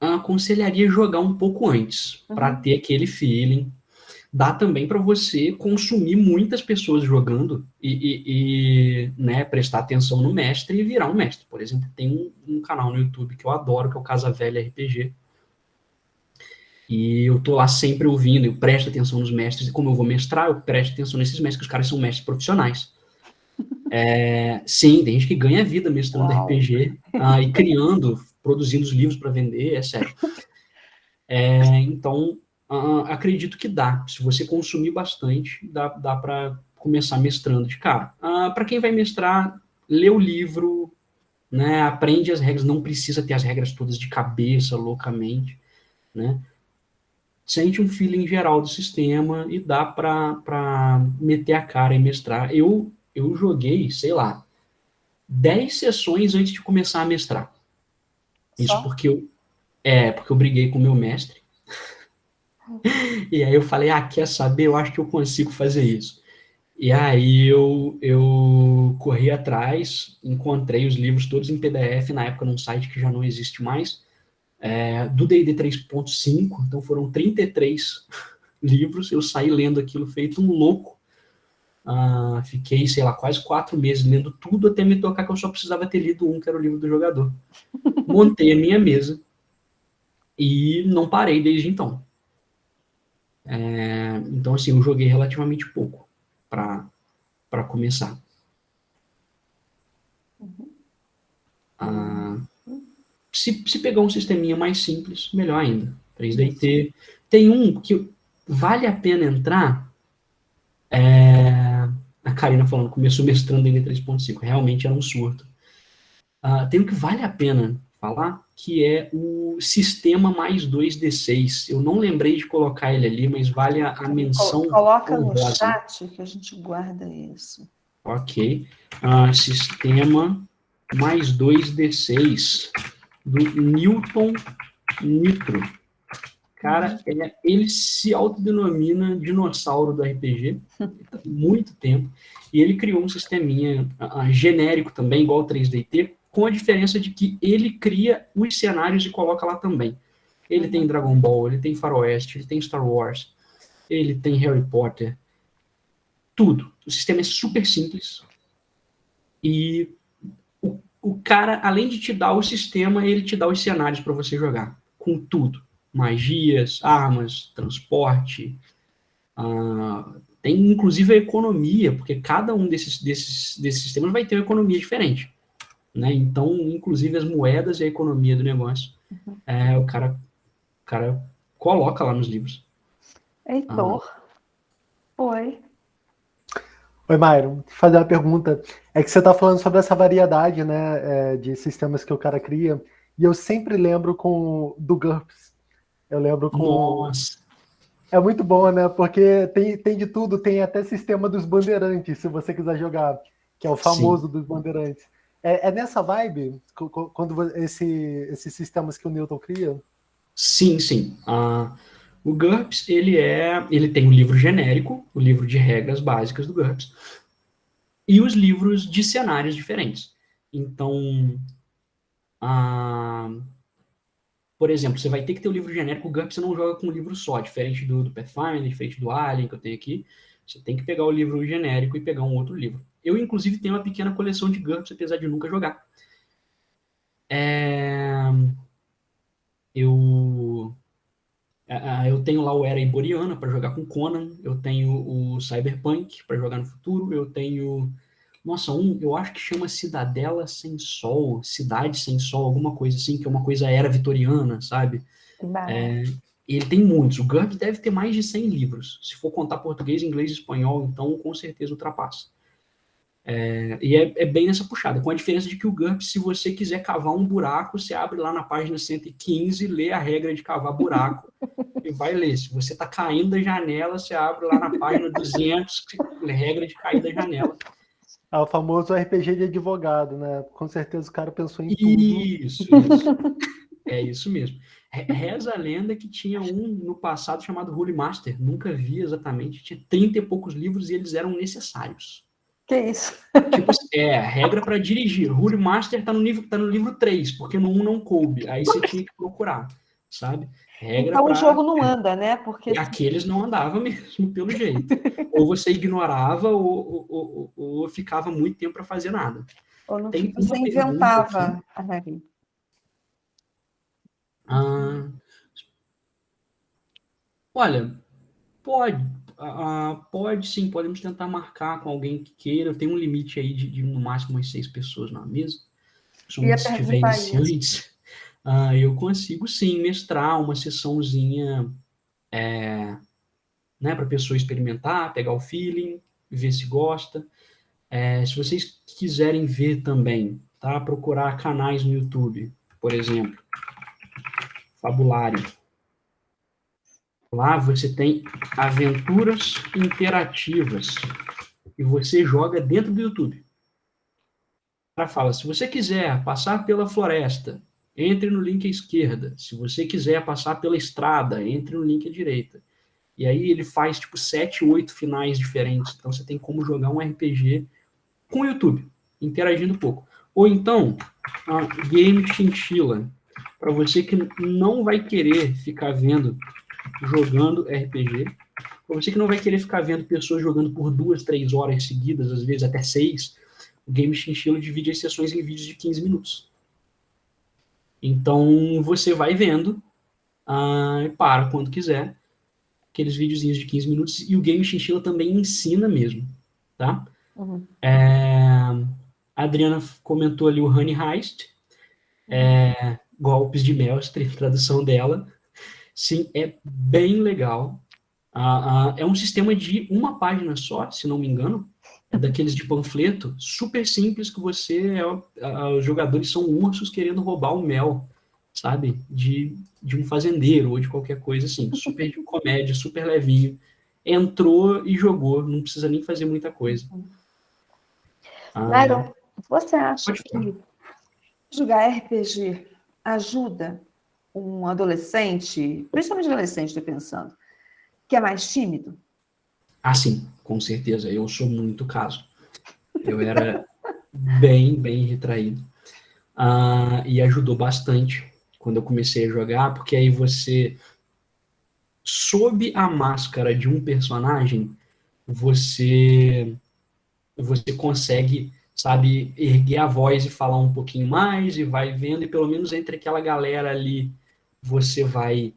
[SPEAKER 2] aconselharia jogar um pouco antes, para
[SPEAKER 1] uhum,
[SPEAKER 2] ter aquele feeling. Dá também para você consumir muitas pessoas jogando né, prestar atenção no mestre e virar um mestre. Por exemplo, tem um canal no YouTube que eu adoro, que é o Casa Velha RPG. E eu tô lá sempre ouvindo, eu presto atenção nos mestres, e como eu vou mestrar, eu presto atenção nesses mestres, que os caras são mestres profissionais. Sim, tem gente que ganha vida mestrando
[SPEAKER 1] uau.
[SPEAKER 2] RPG, e criando, produzindo os livros para vender, é sério. Então, acredito que dá. Se você consumir bastante, dá para começar mestrando de cara. Para quem vai mestrar, lê o livro, né, aprende as regras, não precisa ter as regras todas de cabeça, loucamente, né? Sente um feeling geral do sistema e dá para meter a cara e mestrar. Eu joguei, sei lá, 10 sessões antes de começar a mestrar. Isso
[SPEAKER 1] Só?
[SPEAKER 2] porque eu briguei com o meu mestre. E aí eu falei, quer saber? Eu acho que eu consigo fazer isso. E aí eu corri atrás, encontrei os livros todos em PDF, na época num site que já não existe mais, do D&D 3.5, então foram 33 livros, eu saí lendo aquilo feito um louco. Fiquei, sei lá, quase 4 meses lendo tudo até me tocar que eu só precisava ter lido um, que era o livro do jogador. Montei a minha mesa e não parei desde então. Então, assim, eu joguei relativamente pouco para começar. Ah, se pegar um sisteminha mais simples, melhor ainda.
[SPEAKER 1] Isso.
[SPEAKER 2] 3DT. Tem um que vale a pena entrar. A Karina falando, começou mestrando em 3.5, realmente era um surto. Tem um que vale a pena falar, que é o sistema mais 2D6. Eu não lembrei de colocar ele ali, mas vale a menção
[SPEAKER 1] Coloca no
[SPEAKER 2] honrosa.
[SPEAKER 1] chat que a gente guarda isso.
[SPEAKER 2] Ok. Sistema mais 2D6 do Newton Nitro. Cara, ele se autodenomina dinossauro do RPG há muito tempo. E ele criou um sisteminha genérico também, igual o 3DT, com a diferença de que ele cria os cenários e coloca lá também. Ele tem Dragon Ball, ele tem Faroeste, ele tem Star Wars, ele tem Harry Potter, tudo. O sistema é super simples. E o cara, além de te dar o sistema, ele te dá os cenários para você jogar, com tudo. Magias, armas, transporte. Tem inclusive a economia, porque cada um desses sistemas vai ter uma economia diferente. Né? Então, inclusive as moedas e a economia do negócio, o cara coloca lá nos livros.
[SPEAKER 1] Heitor, oi.
[SPEAKER 3] Oi, Myron. Vou fazer uma pergunta. É que você está falando sobre essa variedade, né, de sistemas que o cara cria, e eu sempre lembro do GURPS. Eu lembro com...
[SPEAKER 2] Nossa.
[SPEAKER 3] É muito bom, né? Porque tem de tudo, tem até sistema dos bandeirantes, se você quiser jogar, que é o
[SPEAKER 2] Sim,
[SPEAKER 3] famoso dos bandeirantes. É nessa vibe, quando esses sistemas que o Newton cria?
[SPEAKER 2] sim, sim. O GURPS, ele tem o livro genérico, o livro de regras básicas do GURPS, e os livros de cenários diferentes. Então, ah, por exemplo, você vai ter que ter o livro genérico. O GURPS você não joga com um livro só, diferente do Pathfinder, diferente do Alien que eu tenho aqui. Você tem que pegar o livro genérico e pegar um outro livro. Eu, inclusive, tenho uma pequena coleção de GURPS, apesar de nunca jogar. Eu, eu tenho lá o Era Iboriana para jogar com Conan. Eu tenho o Cyberpunk para jogar no futuro. Eu tenho. Nossa, eu acho que chama Cidadela Sem Sol, Cidade Sem Sol, alguma coisa assim, que é uma coisa era vitoriana, sabe?
[SPEAKER 1] Que barato.
[SPEAKER 2] Ele tem muitos. O GURPS deve ter mais de 100 livros. Se for contar português, inglês e espanhol, então com certeza ultrapassa. E é bem nessa puxada, com a diferença de que o GURPS, se você quiser cavar um buraco, você abre lá na página 115, lê a regra de cavar buraco e vai ler. Se você está caindo da janela, você abre lá na página 200, regra de cair da janela.
[SPEAKER 3] É o famoso RPG de advogado, né? Com certeza o cara pensou em tudo.
[SPEAKER 2] Isso. É isso mesmo. Reza a lenda que tinha um no passado chamado Holy Master, nunca vi exatamente, tinha 30 e poucos livros e eles eram necessários.
[SPEAKER 1] Que isso?
[SPEAKER 2] Tipo, regra para dirigir. Holy Master tá no livro 3, porque no 1 não coube. Aí você tinha que procurar, sabe? Regra
[SPEAKER 1] Então o jogo não anda, né? Porque
[SPEAKER 2] E aqueles não andavam mesmo, pelo jeito. Ou você ignorava, ou ficava muito tempo para fazer nada.
[SPEAKER 1] ou não,
[SPEAKER 2] Tem
[SPEAKER 1] você
[SPEAKER 2] uma pergunta
[SPEAKER 1] inventava
[SPEAKER 2] aqui.
[SPEAKER 1] a regra.
[SPEAKER 2] Olha, pode sim, podemos tentar marcar com alguém que queira. Eu tenho um limite aí de no máximo umas 6 pessoas na mesa.
[SPEAKER 1] Ia
[SPEAKER 2] Se tiver
[SPEAKER 1] perguntar isso.
[SPEAKER 2] iniciantes, eu consigo sim mestrar uma sessãozinha, né, para a pessoa experimentar, pegar o feeling, ver se gosta. Se vocês quiserem ver também, tá? Procurar canais no YouTube, por exemplo, Fabulário. Lá você tem aventuras interativas e você joga dentro do YouTube. O cara fala, se você quiser passar pela floresta, entre no link à esquerda. Se você quiser passar pela estrada, entre no link à direita. E aí ele faz tipo 7, 8 finais diferentes. Então você tem como jogar um RPG com o YouTube, interagindo um pouco. Ou então, a Game Chinchilla, para você que não vai querer ficar jogando RPG, para você que não vai querer ficar vendo pessoas jogando por 2, 3 horas seguidas, às vezes até 6, o Game Chinchilla divide as sessões em vídeos de 15 minutos. Então, você vai vendo e para quando quiser, aqueles videozinhos de 15 minutos, e o Game Chinchilla também ensina mesmo, tá?
[SPEAKER 1] Uhum.
[SPEAKER 2] A Adriana comentou ali o Honey Heist, Golpes de Mestre, tradução dela. Sim, é bem legal. É um sistema de uma página só, se não me engano. É daqueles de panfleto, super simples, que os jogadores são ursos querendo roubar o mel, sabe? De um fazendeiro ou de qualquer coisa assim. Super de comédia, super levinho. Entrou e jogou, não precisa nem fazer muita coisa.
[SPEAKER 1] Myron, você acha
[SPEAKER 2] Pode falar.
[SPEAKER 1] que jogar RPG ajuda um adolescente, principalmente adolescente, estou pensando, que é mais tímido?
[SPEAKER 2] Sim, com certeza. Eu sou muito caso. Eu era bem retraído. E ajudou bastante quando eu comecei a jogar, porque aí você, sob a máscara de um personagem, você consegue, sabe, erguer a voz e falar um pouquinho mais, e vai vendo, e pelo menos entre aquela galera ali, você vai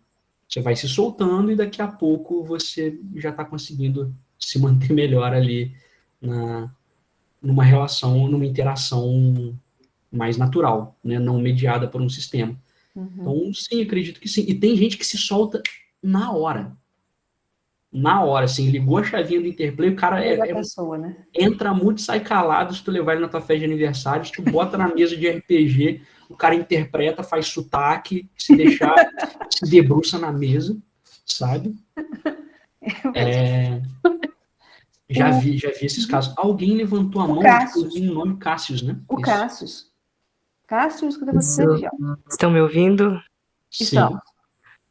[SPEAKER 2] se soltando, e daqui a pouco você já está conseguindo se manter melhor ali numa relação, numa interação mais natural, né? Não mediada por um sistema. Então, sim, acredito que sim. E tem gente que se solta na hora. Na hora, assim, ligou a chavinha do Interplay, o cara
[SPEAKER 1] pessoa, né?
[SPEAKER 2] entra muito e sai calado. Se tu levar ele na tua festa de aniversário, se tu bota na mesa de RPG, o cara interpreta, faz sotaque, se deixar, se debruça na mesa, sabe? Já vi esses casos. Alguém levantou a mão, inclusive o nome Cássius, né?
[SPEAKER 1] O Cássius. Cássius, que você
[SPEAKER 4] Isso. Estão me ouvindo?
[SPEAKER 2] Sim.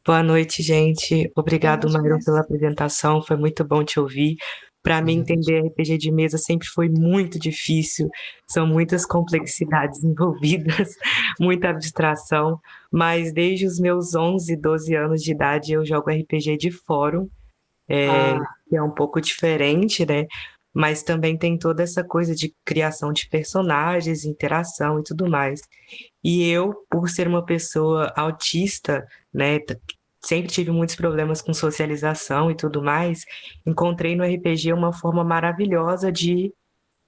[SPEAKER 4] Boa noite, gente. Obrigado,
[SPEAKER 1] Boa noite,
[SPEAKER 4] Myron,
[SPEAKER 1] Cássius.
[SPEAKER 4] pela apresentação. Foi muito bom te ouvir. Para mim, entender RPG de mesa sempre foi muito difícil. São muitas complexidades envolvidas, muita abstração. Mas desde os meus 11, 12 anos de idade, eu jogo RPG de fórum, que é um pouco diferente, né? Mas também tem toda essa coisa de criação de personagens, interação e tudo mais. E eu, por ser uma pessoa autista, né, sempre tive muitos problemas com socialização e tudo mais, encontrei no RPG uma forma maravilhosa de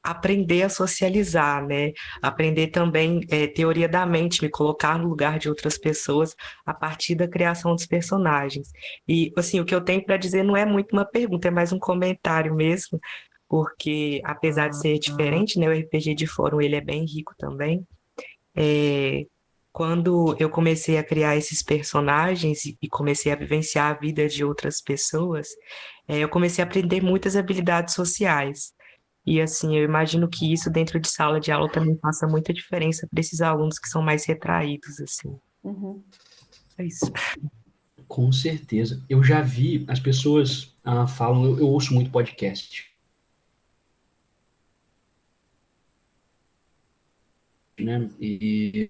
[SPEAKER 4] aprender a socializar, né? Aprender também teoria da mente, me colocar no lugar de outras pessoas a partir da criação dos personagens. E, assim, o que eu tenho para dizer não é muito uma pergunta, é mais um comentário mesmo, porque apesar de ser diferente, né, o RPG de fórum ele é bem rico também. Quando eu comecei a criar esses personagens e comecei a vivenciar a vida de outras pessoas, eu comecei a aprender muitas habilidades sociais. E assim, eu imagino que isso dentro de sala de aula também faça muita diferença para esses alunos que são mais retraídos, assim.
[SPEAKER 1] Uhum.
[SPEAKER 4] É isso.
[SPEAKER 2] Com certeza. Eu já vi as pessoas falam, eu ouço muito podcast, né? E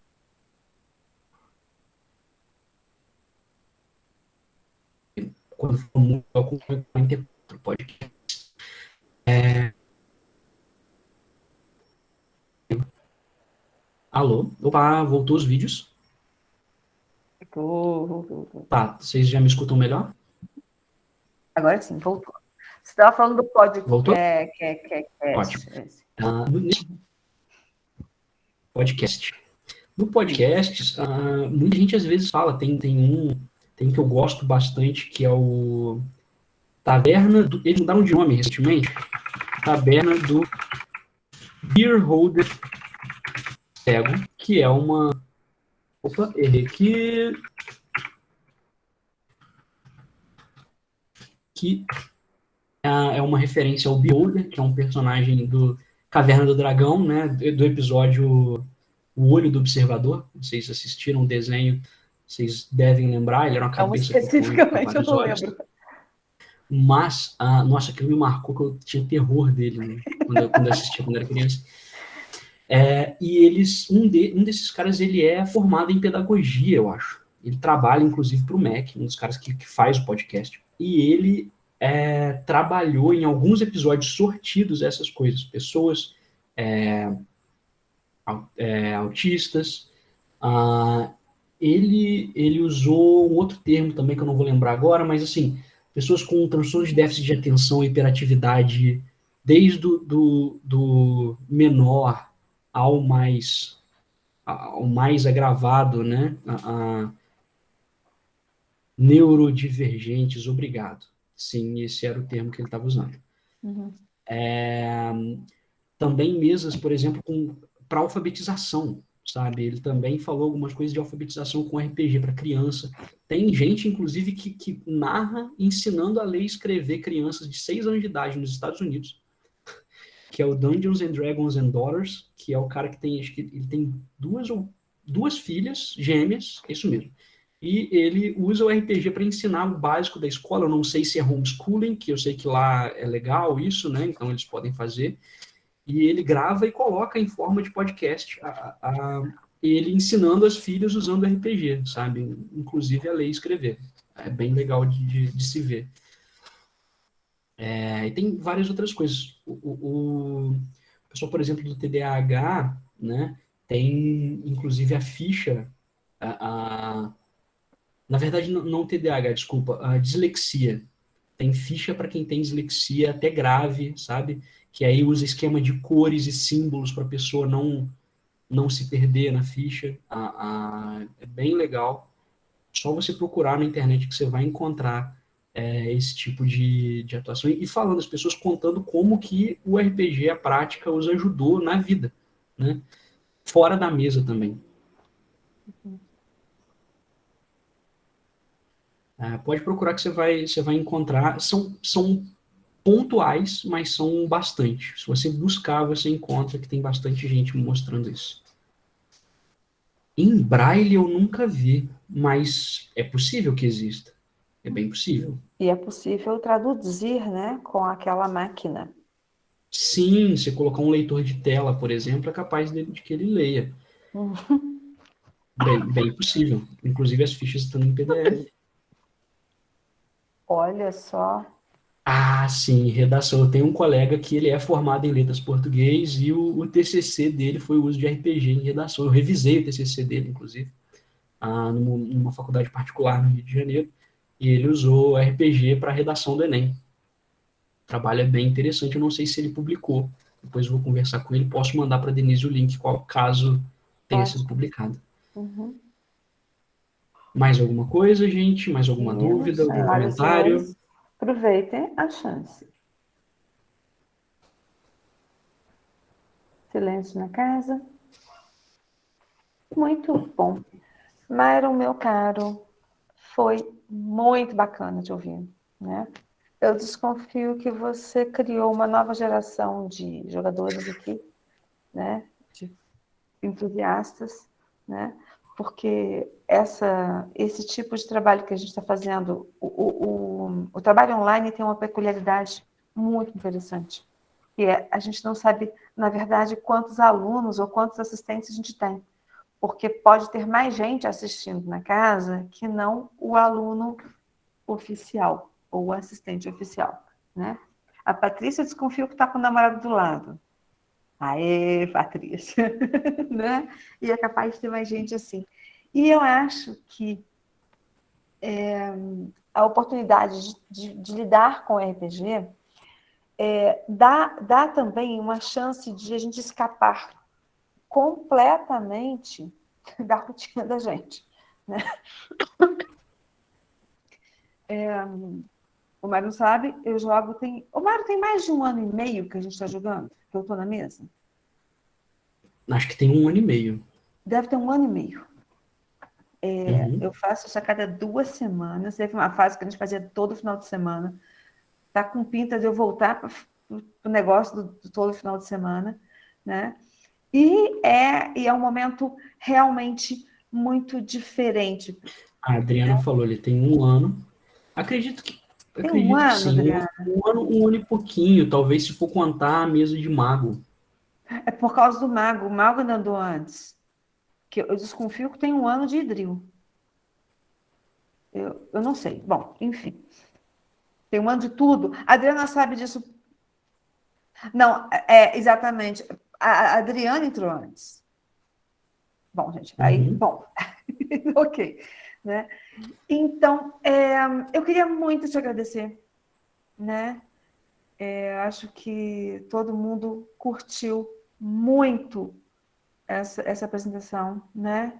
[SPEAKER 2] quando for muito, eu acompanho 44 podcast. Alô? Opa, voltou os vídeos?
[SPEAKER 1] Voltou.
[SPEAKER 2] Tá, vocês já me escutam melhor?
[SPEAKER 1] Agora sim, voltou. Você estava falando do
[SPEAKER 2] Voltou?
[SPEAKER 1] podcast.
[SPEAKER 2] Ótimo. Nesse podcast. No podcast, muita gente às vezes fala, tem que eu gosto bastante, que é o Taverna do. Eles mudaram de nome recentemente. Taverna do Beer Holder Cego, que é uma. Opa, errei aqui. Que é uma referência ao Beholder, que é um personagem do Caverna do Dragão, né? Do episódio O Olho do Observador. Vocês assistiram o desenho, vocês devem lembrar, ele era uma
[SPEAKER 1] Não,
[SPEAKER 2] cabeça flutuante com
[SPEAKER 1] especificamente eu
[SPEAKER 2] vários
[SPEAKER 1] não
[SPEAKER 2] olhos.
[SPEAKER 1] lembro.
[SPEAKER 2] Mas, nossa, aquilo me marcou, que eu tinha terror dele, né? Quando eu assistia, quando era criança. E um desses caras, ele é formado em pedagogia, eu acho. Ele trabalha, inclusive, para o MEC, um dos caras que faz o podcast. E ele trabalhou em alguns episódios sortidos essas coisas. Pessoas autistas. Ele usou um outro termo também, que eu não vou lembrar agora, mas, assim, pessoas com transtorno de déficit de atenção e hiperatividade, desde do menor ao mais agravado, né? Neurodivergentes, obrigado. Sim, esse era o termo que ele estava usando.
[SPEAKER 1] Uhum.
[SPEAKER 2] Também mesas, por exemplo, para alfabetização, sabe? Ele também falou algumas coisas de alfabetização com RPG para criança. Tem gente, inclusive, que narra ensinando a ler e escrever crianças de 6 anos de idade nos Estados Unidos, que é o Dungeons and Dragons and Daughters, que é o cara que tem, acho que ele tem duas filhas gêmeas, é isso mesmo. E ele usa o RPG para ensinar o básico da escola. Eu não sei se é homeschooling, que eu sei que lá é legal isso, né? Então eles podem fazer. E ele grava e coloca em forma de podcast ele ensinando as filhas usando RPG, sabe? Inclusive a ler e escrever. É bem legal de se ver. E tem várias outras coisas. O pessoal, por exemplo, do TDAH, né, tem inclusive a ficha, na verdade, não TDAH, desculpa, a dislexia. Tem ficha para quem tem dislexia até grave, sabe? Que aí usa esquema de cores e símbolos para a pessoa não se perder na ficha. É bem legal. Só você procurar na internet que você vai encontrar esse tipo de atuação. E falando, as pessoas contando como que o RPG, a prática, os ajudou na vida, né? Fora da mesa também. Pode procurar que você vai encontrar. São pontuais, mas são bastante. Se você buscar, você encontra que tem bastante gente mostrando isso. Em Braille eu nunca vi, mas é possível que exista. É bem possível.
[SPEAKER 1] E é possível traduzir, né, com aquela máquina.
[SPEAKER 2] Sim, se colocar um leitor de tela, por exemplo, é capaz de que ele leia. Bem possível. Inclusive as fichas estão em PDF.
[SPEAKER 1] Olha só.
[SPEAKER 2] Sim, redação. Eu tenho um colega que ele é formado em letras português e o TCC dele foi o uso de RPG em redação. Eu revisei o TCC dele, inclusive, numa faculdade particular no Rio de Janeiro, e ele usou RPG para a redação do Enem. O trabalho é bem interessante, eu não sei se ele publicou. Depois eu vou conversar com ele, posso mandar para a Denise o link, caso tenha sido publicado.
[SPEAKER 1] Uhum.
[SPEAKER 2] Mais alguma coisa, gente? Mais alguma dúvida? Algum
[SPEAKER 1] Senhoras e
[SPEAKER 2] comentário?
[SPEAKER 1] senhores, aproveitem a chance. Silêncio na casa. Muito bom. Myron, meu caro, foi muito bacana de ouvir, né? Eu desconfio que você criou uma nova geração de jogadores aqui, né? De entusiastas, né? Porque esse tipo de trabalho que a gente está fazendo, o trabalho online tem uma peculiaridade muito interessante, que é a gente não sabe, na verdade, quantos alunos ou quantos assistentes a gente tem, porque pode ter mais gente assistindo na casa que não o aluno oficial ou o assistente oficial, né? A Patrícia desconfia que está com o namorado do lado. Aê, Patrícia! Né? E é capaz de ter mais gente assim. E eu acho que a oportunidade de lidar com o RPG dá também uma chance de a gente escapar completamente da rotina da gente. Né? O Mário não sabe, eu jogo O Mário tem mais de 1 ano e meio que a gente está jogando, que eu estou na mesa.
[SPEAKER 2] Acho que tem 1 ano e meio.
[SPEAKER 1] Deve ter 1 ano e meio.
[SPEAKER 2] Uhum.
[SPEAKER 1] Eu faço isso a cada 2 semanas. Teve uma fase que a gente fazia todo final de semana. Tá com pinta de eu voltar para o negócio do todo final de semana, né? E é um momento realmente muito diferente.
[SPEAKER 2] A Adriana falou, ele tem 1 ano.
[SPEAKER 1] Tem um
[SPEAKER 2] Acredito que
[SPEAKER 1] ano,
[SPEAKER 2] sim.
[SPEAKER 1] Adriana.
[SPEAKER 2] 1 ano e pouquinho, talvez se for contar a mesa de mago.
[SPEAKER 1] É por causa do mago. O mago ainda andou antes. Que eu desconfio que tem 1 ano de Idril. Eu não sei. Bom, enfim. Tem 1 ano de tudo. A Adriana sabe disso. Não, exatamente. A Adriana entrou antes. Bom, gente, aí,
[SPEAKER 2] Uhum.
[SPEAKER 1] bom, ok, né? Então, eu queria muito te agradecer, né? Acho que todo mundo curtiu muito essa apresentação, né?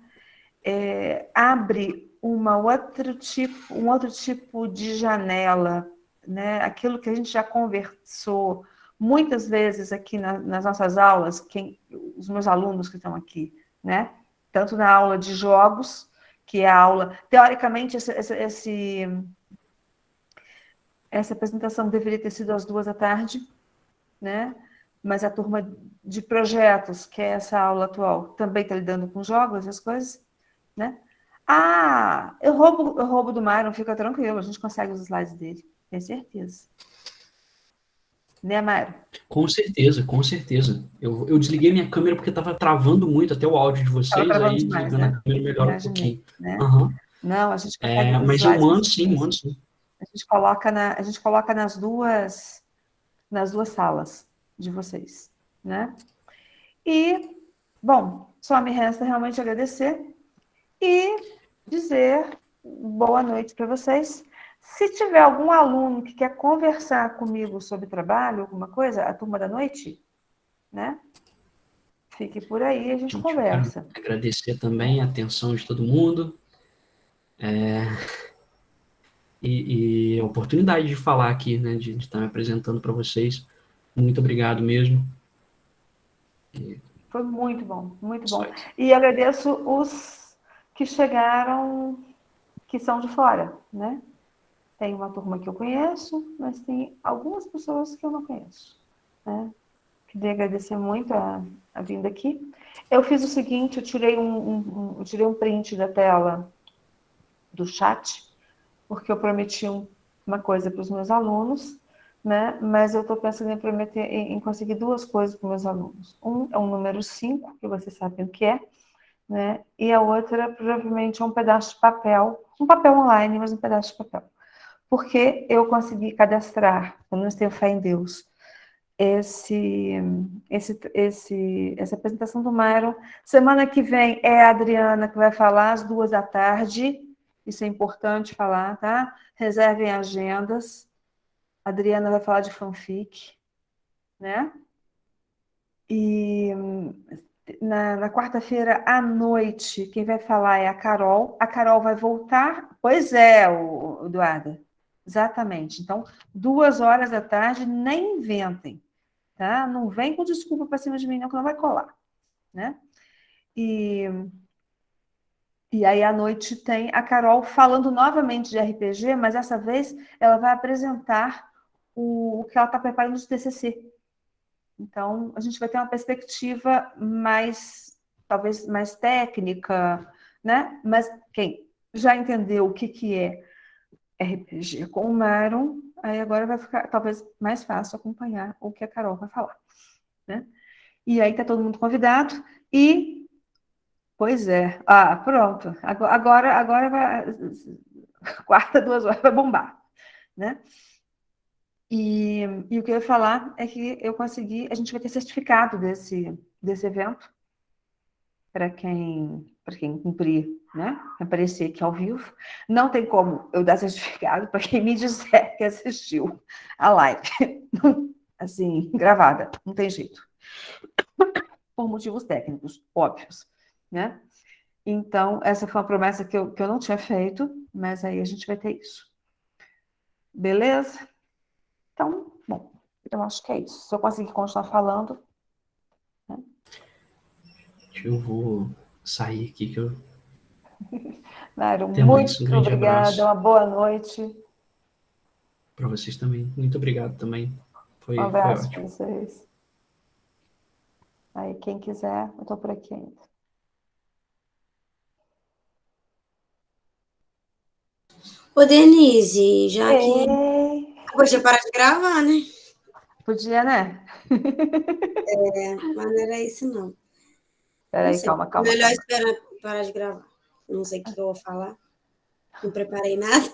[SPEAKER 1] Abre um outro tipo de janela, né? Aquilo que a gente já conversou muitas vezes aqui nas nossas aulas, os meus alunos que estão aqui, né? Tanto na aula de jogos, que é a aula... Teoricamente, essa apresentação deveria ter sido às 2 da tarde, né? Mas a turma de projetos, que é essa aula atual, também está lidando com jogos, essas coisas, né? Eu roubo do Myron, fica tranquilo, a gente consegue os slides dele, tenho certeza. Né, Myron?
[SPEAKER 2] Com certeza, com certeza. Eu desliguei minha câmera porque estava travando muito até o áudio de
[SPEAKER 1] Estava
[SPEAKER 2] vocês,
[SPEAKER 1] travando
[SPEAKER 2] aí
[SPEAKER 1] demais,
[SPEAKER 2] desligando
[SPEAKER 1] né?
[SPEAKER 2] a câmera melhora um
[SPEAKER 1] Imaginei,
[SPEAKER 2] pouquinho.
[SPEAKER 1] né?
[SPEAKER 2] Aham.
[SPEAKER 1] Não, a gente consegue os
[SPEAKER 2] Mas eu
[SPEAKER 1] slides, com
[SPEAKER 2] mando sim,
[SPEAKER 1] certeza.
[SPEAKER 2] mando sim.
[SPEAKER 1] A gente coloca nas duas salas de vocês, né? E, bom, só me resta realmente agradecer e dizer boa noite para vocês. Se tiver algum aluno que quer conversar comigo sobre trabalho, alguma coisa, a turma da noite, né? Fique por aí, a gente
[SPEAKER 2] Gente, eu quero
[SPEAKER 1] conversa.
[SPEAKER 2] agradecer também a atenção de todo mundo e a oportunidade de falar aqui, né, de estar me apresentando para vocês. Muito obrigado mesmo.
[SPEAKER 1] Foi muito bom, muito
[SPEAKER 2] Só
[SPEAKER 1] bom.
[SPEAKER 2] isso.
[SPEAKER 1] E agradeço os que chegaram, que são de fora, né? Tem uma turma que eu conheço, mas tem algumas pessoas que eu não conheço, né? Queria agradecer muito a vinda aqui. Eu fiz o seguinte, eu tirei um print da tela do chat, porque eu prometi uma coisa para os meus alunos, né? Mas eu estou pensando em conseguir 2 coisas para os meus alunos. Um é um número 5, que vocês sabem o que é, né? E a outra, provavelmente, é um pedaço de papel, um papel online, mas um pedaço de papel. Porque eu consegui cadastrar, pelo menos tenho fé em Deus, essa apresentação do Myron. Semana que vem é a Adriana que vai falar às 2 da tarde. Isso é importante falar, tá? Reservem agendas. A Adriana vai falar de fanfic, né? E na quarta-feira à noite, quem vai falar é a Carol. A Carol vai voltar. Pois é, o Eduarda. Exatamente. Então, 2 horas da tarde, nem inventem. tá? Não vem com desculpa para cima de mim, não, que não vai colar, né? E aí, à noite, tem a Carol falando novamente de RPG, mas dessa vez ela vai apresentar o que ela está preparando de TCC. Então, a gente vai ter uma perspectiva mais, talvez, mais técnica, né? Mas quem já entendeu o que é RPG com o Myron, aí agora vai ficar, talvez, mais fácil acompanhar o que a Carol vai falar, né? E aí tá todo mundo convidado e... Pois é. Ah, pronto. Agora vai... Quarta, 2 horas, vai bombar, né? E o que eu ia falar é que eu consegui... A gente vai ter certificado desse evento para quem cumprir, né? Aparecer aqui ao vivo. Não tem como eu dar certificado para quem me disser que assistiu a live. Assim, gravada. Não tem jeito. Por motivos técnicos, óbvios, né? Então, essa foi uma promessa que eu não tinha feito, mas aí a gente vai ter isso. Beleza? Então, bom, eu acho que é isso. Se eu conseguir continuar falando... Né?
[SPEAKER 2] Eu vou sair aqui que eu...
[SPEAKER 1] Mário,
[SPEAKER 2] Até mais, um
[SPEAKER 1] muito
[SPEAKER 2] grande
[SPEAKER 1] obrigada,
[SPEAKER 2] abraço.
[SPEAKER 1] uma boa noite.
[SPEAKER 2] Para vocês também. Muito obrigado também.
[SPEAKER 1] Um
[SPEAKER 2] Foi
[SPEAKER 1] abraço para
[SPEAKER 2] ótimo.
[SPEAKER 1] vocês. Aí, quem quiser, eu estou por aqui ainda.
[SPEAKER 5] Ô, Denise, já que...
[SPEAKER 1] Ei,
[SPEAKER 5] Podia parar de gravar, né?
[SPEAKER 1] podia, né?
[SPEAKER 5] Mas não era isso, não. Não
[SPEAKER 1] Peraí,
[SPEAKER 5] sei.
[SPEAKER 1] calma.
[SPEAKER 5] Melhor esperar parar de gravar. Não sei o que eu vou falar. Não preparei nada.